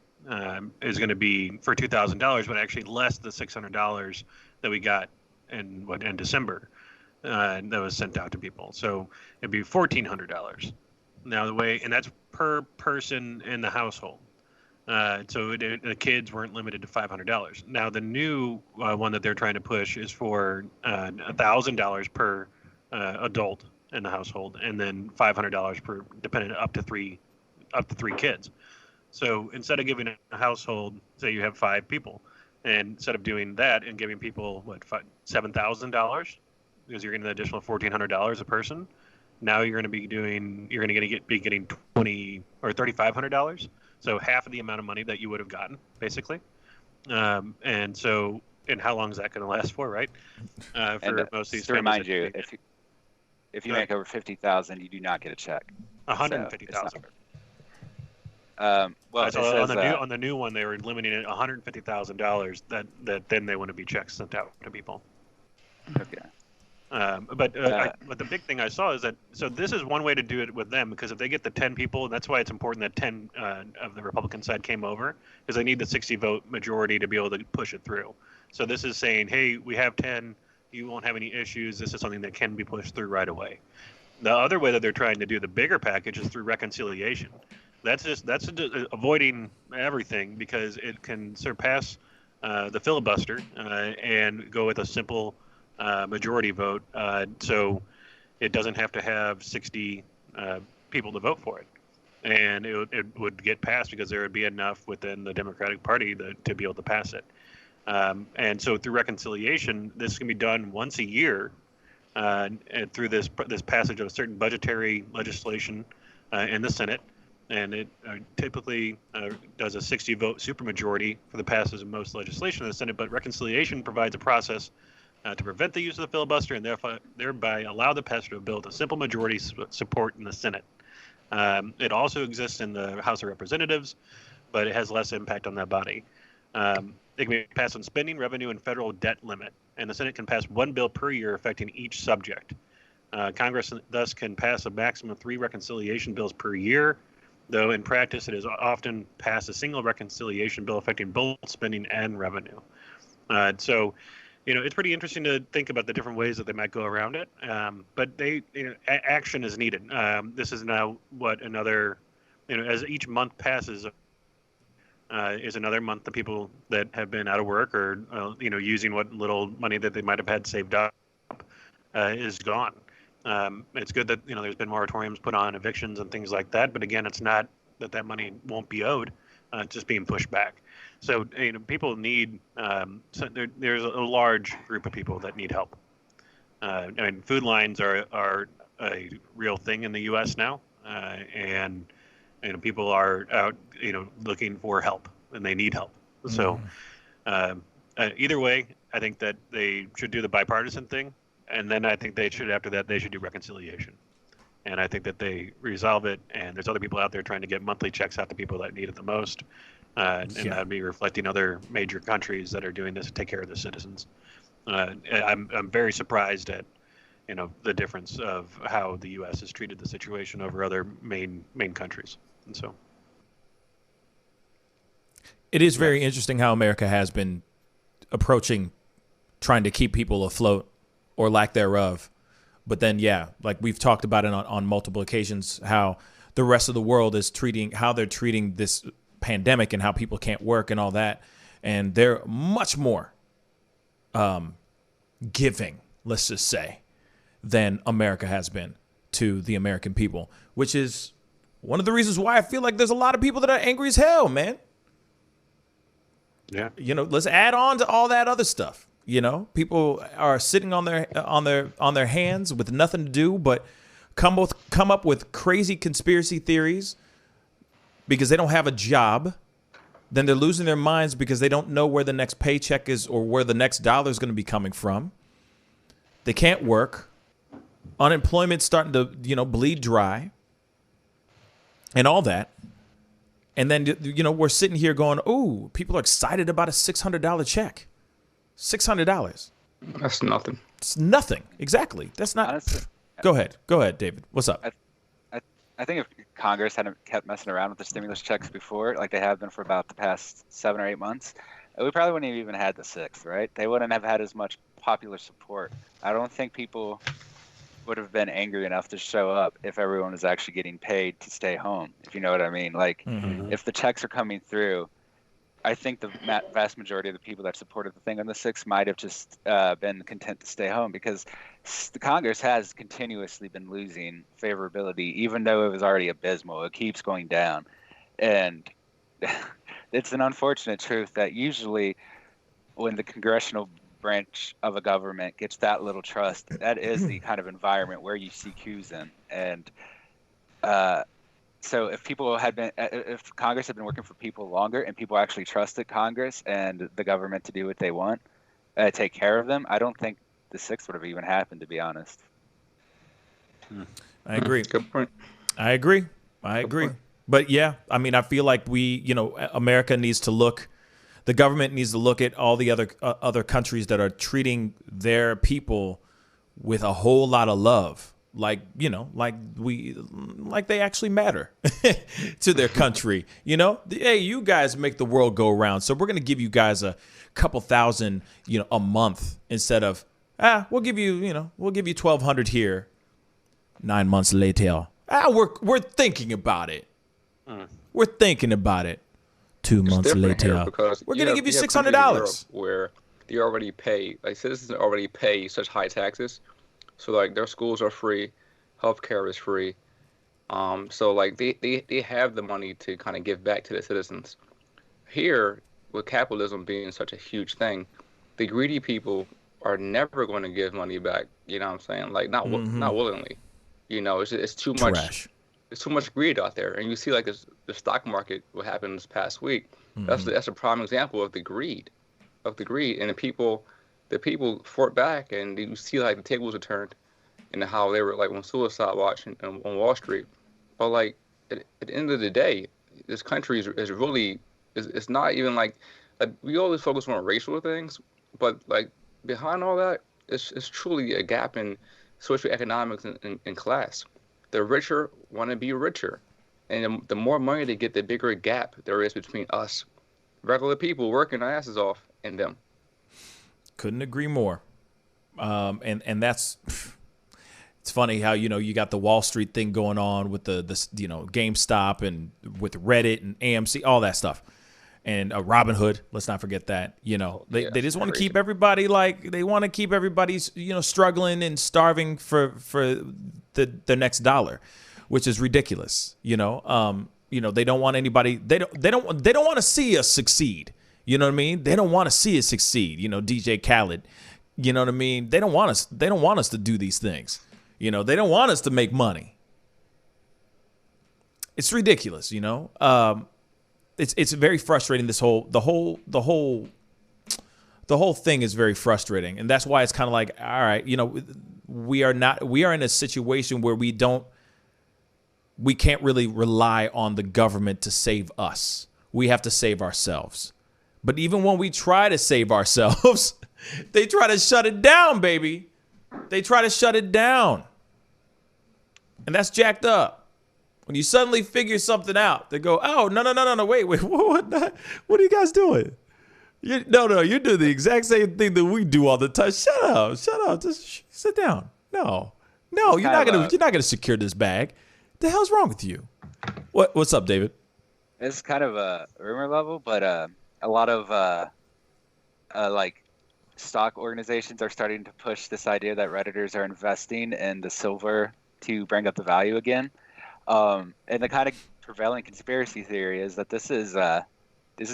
is going to be for $2,000, but actually less than $600 that we got in December that was sent out to people. So it'd be $1,400. Now the way, and that's per person in the household. So the kids weren't limited to $500. Now the new one that they're trying to push is for $1,000 per adult in the household, and then $500 per dependent up to three kids. So instead of giving a household, say you have 5 people, and instead of doing that and giving people $7,000 because you're getting an additional $1,400 a person, now you're going to be getting $2,000 or $3,500. So half of the amount of money that you would have gotten, basically. And how long is that going to last for, right? For most of these to remind you, if you make over $50,000, you do not get a check. $150,000. On the new one, they were limiting it $150,000 that then they want to be checks sent out to people. Okay. But the big thing I saw is that, so this is one way to do it with them, because if they get the 10 people, and that's why it's important that 10 of the Republican side came over, because they need the 60-vote majority to be able to push it through. So this is saying, hey, we have 10, you won't have any issues, this is something that can be pushed through right away. The other way that they're trying to do the bigger package is through reconciliation. That's avoiding everything, because it can surpass the filibuster and go with a simple majority vote, so it doesn't have to have 60 people to vote for it, and it would get passed because there would be enough within the Democratic Party to be able to pass it. And so through reconciliation, this can be done once a year, and through this passage of a certain budgetary legislation in the Senate, and it typically does a 60-vote supermajority for the passage of most legislation in the Senate. But reconciliation provides a process to prevent the use of the filibuster and thereby allow the passage of a bill with a simple majority support in the Senate. It also exists in the House of Representatives, but it has less impact on that body. It can be passed on spending, revenue, and federal debt limit, and the Senate can pass one bill per year affecting each subject. Congress thus can pass a maximum of 3 reconciliation bills per year, though in practice it is often passed a single reconciliation bill affecting both spending and revenue. So it's pretty interesting to think about the different ways that they might go around it. But action is needed. This is now another, as each month passes, is another month the people that have been out of work or using what little money that they might have had saved up is gone. It's good that there's been moratoriums put on evictions and things like that, but again, it's not that money won't be owed. It's just being pushed back. So people need. There's a large group of people that need help. Food lines are a real thing in the U.S. now, and people are out looking for help and they need help. So either way, I think that they should do the bipartisan thing, and then I think after that they should do reconciliation. And I think that they resolve it, and there's other people out there trying to get monthly checks out to people that need it the most. And that'd be reflecting other major countries that are doing this to take care of their citizens. I'm very surprised at the difference of how the U.S. has treated the situation over other main countries. And so it is very interesting how America has been approaching trying to keep people afloat or lack thereof. But then, like we've talked about it on multiple occasions, how the rest of the world is treating this pandemic and how people can't work and all that. And they're much more giving, let's just say, than America has been to the American people, which is one of the reasons why I feel like there's a lot of people that are angry as hell, man. Yeah. Let's add on to all that other stuff. People are sitting on their hands with nothing to do but come up with crazy conspiracy theories because they don't have a job. Then they're losing their minds because they don't know where the next paycheck is or where the next dollar is going to be coming from. They can't work. Unemployment's starting to, bleed dry and all that. And then, we're sitting here going, ooh, people are excited about a $600 check. $600. That's nothing. It's nothing. Exactly. That's not. Honestly, Go ahead, David. What's up? I think if Congress hadn't kept messing around with the stimulus checks before, like they have been for about the past 7 or 8 months, we probably wouldn't have even had the sixth, right? They wouldn't have had as much popular support. I don't think people would have been angry enough to show up if everyone was actually getting paid to stay home, if you know what I mean. Like, if the checks are coming through, I think the vast majority of the people that supported the thing on the 6th might have just been content to stay home, because the Congress has continuously been losing favorability, even though it was already abysmal. It keeps going down. And it's an unfortunate truth that usually when the congressional branch of a government gets that little trust, that is the kind of environment where you see coups in. And so if Congress had been working for people longer and people actually trusted Congress and the government to do what they want, take care of them, I don't think the 6th would have even happened, to be honest. I agree. Good point. I agree. But I feel like America needs to look, the government needs to look at all the other countries that are treating their people with a whole lot of love. Like they actually matter to their country. Hey, you guys make the world go round, so we're going to give you guys a couple thousand, a month instead of, we'll give you $1,200 here. 9 months later, we're thinking about it. We're thinking about it. 2 months later, we're going to give you $600. Where they already pay, like citizens already pay such high taxes. So like their schools are free, healthcare is free. So like they have the money to kind of give back to the citizens. Here, with capitalism being such a huge thing, the greedy people are never going to give money back. You know what I'm saying? Like not willingly. It's too much. Trash. There's too much greed out there, and you see like the stock market. What happened this past week? That's a prime example of the greed, and the people fought back, and you see like the tables are turned, and how they were like on suicide watch on Wall Street. But like at the end of the day, this country is really it's not even like we always focus on racial things, but like behind all that, it's truly a gap in socioeconomics and class. The richer want to be richer, and the more money they get, the bigger gap there is between us, regular people working our asses off, and them. Couldn't agree more. And that's, it's funny how, you got the Wall Street thing going on with the GameStop and with Reddit and AMC, all that stuff. And Robinhood, let's not forget that. They just want to keep everybody struggling and starving for the next dollar, which is ridiculous. They don't want anybody. They don't want to see us succeed. You know what I mean? They don't want to see us succeed. DJ Khaled. You know what I mean? They don't want us. They don't want us to do these things. They don't want us to make money. It's ridiculous. It's very frustrating. The whole thing is very frustrating, and that's why it's kind of like, all right, we are in a situation where we can't really rely on the government to save us. We have to save ourselves. But even when we try to save ourselves, they try to shut it down, baby. They try to shut it down, and that's jacked up. When you suddenly figure something out, they go, oh, no, wait, what are you guys doing? You're doing the exact same thing that we do all the time. Shut up, just sit down. No, you're not gonna secure this bag. The hell's wrong with you? What's up, David? It's kind of a rumor level, but a lot of like stock organizations are starting to push this idea that Redditors are investing in the silver to bring up the value again. And the kind of prevailing conspiracy theory is that this is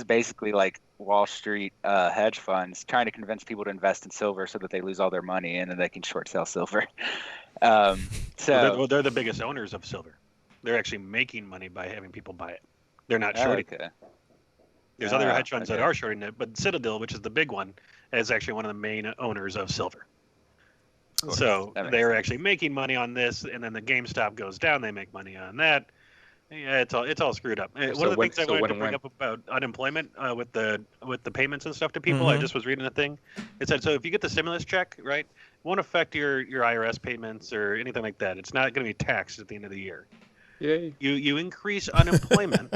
basically like Wall Street hedge funds trying to convince people to invest in silver so that they lose all their money and then they can short sell silver. They're the biggest owners of silver. They're actually making money by having people buy it. They're not shorting it. There's other hedge funds that are shorting it, but Citadel, which is the big one, is actually one of the main owners of silver. So they're actually making money on this, and then the GameStop goes down, they make money on that. Yeah, it's all screwed up. One of the things I wanted to bring up about unemployment with the payments and stuff to people, I just was reading a thing. It said, so if you get the stimulus check, right, it won't affect your IRS payments or anything like that. It's not going to be taxed at the end of the year. Yeah. You increase unemployment.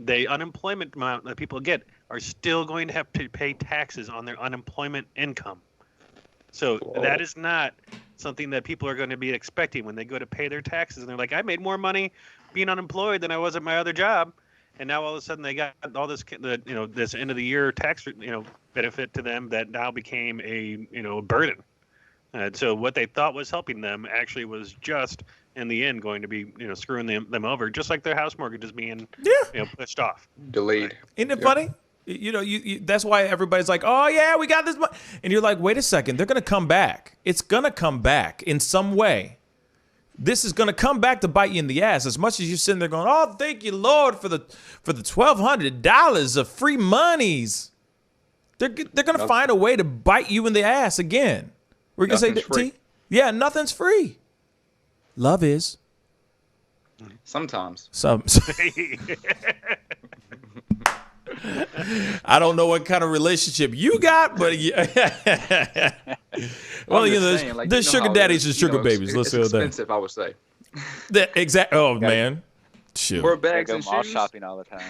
The unemployment amount that people get are still going to have to pay taxes on their unemployment income. So that is not something that people are going to be expecting when they go to pay their taxes. And they're like, I made more money being unemployed than I was at my other job. And now all of a sudden they got all this, this end of the year tax, benefit to them that now became a, burden. So what they thought was helping them actually was just in the end going to be, screwing them over, just like their house mortgage is being, pushed off. Delayed. Isn't it funny? That's why everybody's like, oh, yeah, we got this money. And you're like, wait a second. They're going to come back. It's going to come back in some way. This is going to come back to bite you in the ass. As much as you're sitting there going, oh, thank you, Lord, for the $1,200 of free monies. They're going to find a way to bite you in the ass again. We're going to say, T? Yeah, nothing's free. Love is. Sometimes. I don't know what kind of relationship you got, but yeah. Well, there's sugar daddies and sugar babies. Let's say that. Expensive, I would say. Man. Shoot. More bags and mall shoes. Shopping all the time.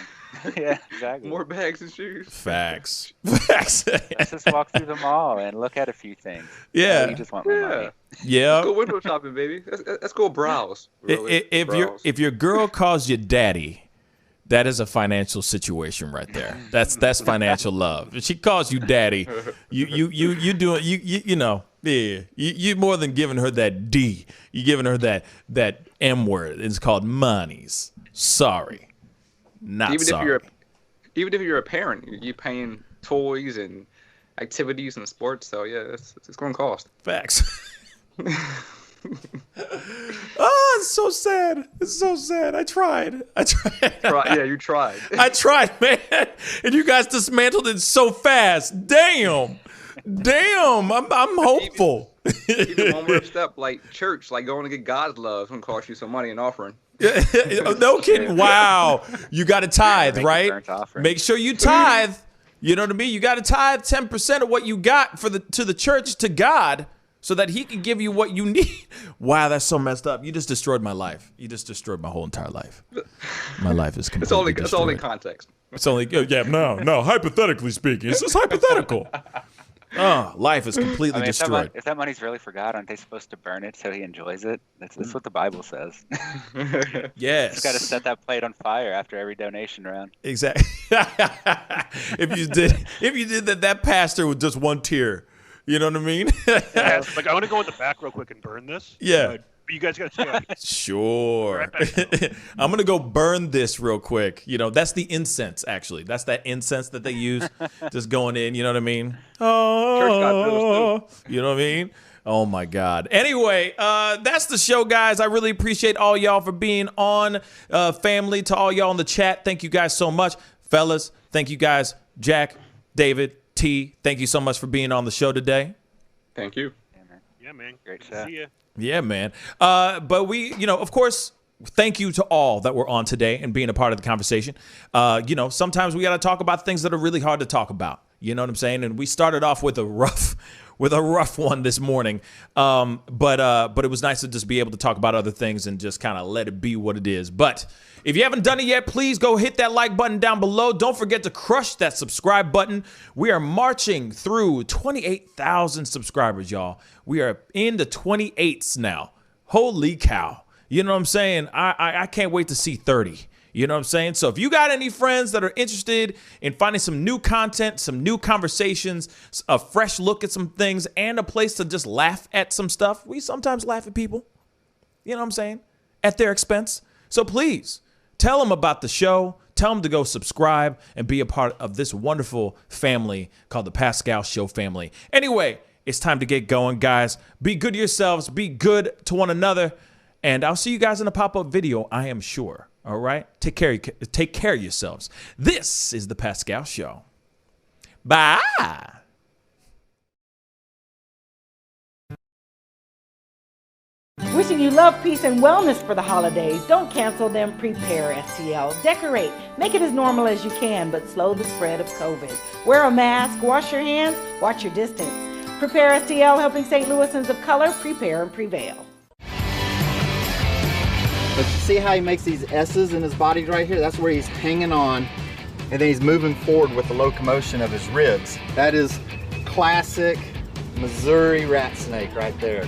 Yeah, exactly. More bags and shoes. Facts. Let's just walk through the mall and look at a few things. Yeah. You just want more money. Yeah. Let's go window shopping, baby. Let's go browse. Really. If your girl calls you daddy, that is a financial situation right there. That's financial love. If she calls you daddy, you doing you more than giving her that D. You're giving her that M word. It's called monies. Sorry, not sorry. Even if you're a parent, you're paying toys and activities and sports. So yeah, it's going to cost. Facts. Oh, it's so sad. It's so sad. I tried. Yeah, you tried. I tried, man. And you guys dismantled it so fast. Damn. I'm hopeful. Even one more step, like church, like going to get God's love, is going to cost you some money in offering. No kidding. Wow. You got to tithe, right? Make sure you tithe. You know what I mean? You got to tithe 10% of what you got to the church, to God. so that he can give you what you need. Wow, that's so messed up. You just destroyed my life. You just destroyed my whole entire life. My life is completely destroyed. It's only context. It's only, no, hypothetically speaking. It's just hypothetical. Life is completely destroyed. If that money's really for God, aren't they supposed to burn it so he enjoys it? That's what the Bible says. Yes. He's got to set that plate on fire after every donation round. Exactly. If you did that pastor with just one tear, you know what I mean? Yeah, like I want to go in the back real quick and burn this. Yeah. But you guys got to see. Sure. I'm going to go burn this real quick. You know, that's the incense, actually. That's that incense that they use. Just going in, you know what I mean? Oh, you know what I mean? Oh, my God. Anyway, that's the show, guys. I really appreciate all y'all for being on. Family, to all y'all in the chat, thank you guys so much. Fellas, thank you guys. Jack, David, T, thank you so much for being on the show today. Thank you. Yeah, man. Great to see you. Yeah, man. But we, of course, thank you to all that were on today and being a part of the conversation. Sometimes we got to talk about things that are really hard to talk about. You know what I'm saying? And we started off with a rough one this morning. But it was nice to just be able to talk about other things and just kind of let it be what it is. But if you haven't done it yet, please go hit that like button down below. Don't forget to crush that subscribe button. We are marching through 28,000 subscribers, y'all. We are in the 28s now. Holy cow. You know what I'm saying? I can't wait to see 30. You know what I'm saying? So if you got any friends that are interested in finding some new content, some new conversations, a fresh look at some things, and a place to just laugh at some stuff, we sometimes laugh at people. You know what I'm saying? At their expense. So please tell them about the show. Tell them to go subscribe and be a part of this wonderful family called the Pascal Show family. Anyway, it's time to get going, guys. Be good to yourselves. Be good to one another. And I'll see you guys in a pop-up video, I am sure. All right? Take care of yourselves. This is the Pascal Show. Bye. Wishing you love, peace, and wellness for the holidays. Don't cancel them. Prepare, STL. Decorate. Make it as normal as you can, but slow the spread of COVID. Wear a mask. Wash your hands. Watch your distance. Prepare, STL, helping St. Louisans of color prepare and prevail. But you see how he makes these S's in his body right here? That's where he's hanging on, and then he's moving forward with the locomotion of his ribs. That is classic Missouri rat snake right there.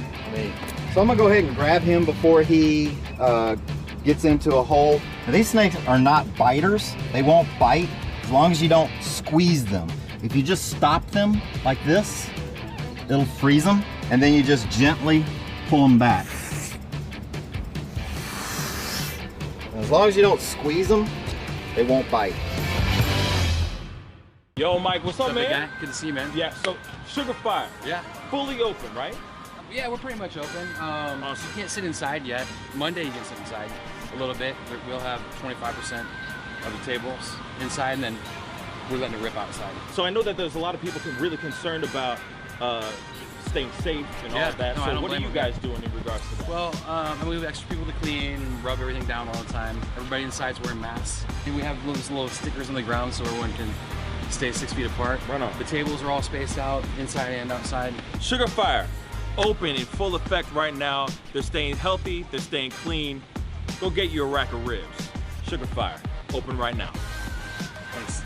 So I'm gonna go ahead and grab him before he gets into a hole. Now, these snakes are not biters. They won't bite as long as you don't squeeze them. If you just stop them like this, it'll freeze them, and then you just gently pull them back. As long as you don't squeeze them, they won't bite. Yo, Mike, what's up, man? Guy? Good to see you, man. Yeah, so Sugar Fire. Yeah. Fully open, right? Yeah, we're pretty much open. So you can't sit inside yet. Monday you can sit inside a little bit. We'll have 25% of the tables inside, and then we're letting it rip outside. So I know that there's a lot of people really concerned about staying safe and all that. No, so what are you guys doing in regards to that? Well, we have extra people to clean and rub everything down all the time. Everybody inside's wearing masks. And we have those little stickers on the ground so everyone can stay 6 feet apart. Right on. The tables are all spaced out, inside and outside. Sugar Fire, open in full effect right now. They're staying healthy, they're staying clean. Go get you a rack of ribs. Sugar Fire, open right now. Thanks.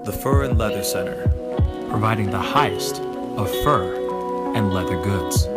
The Fur and Leather Center, providing the highest of fur and leather goods.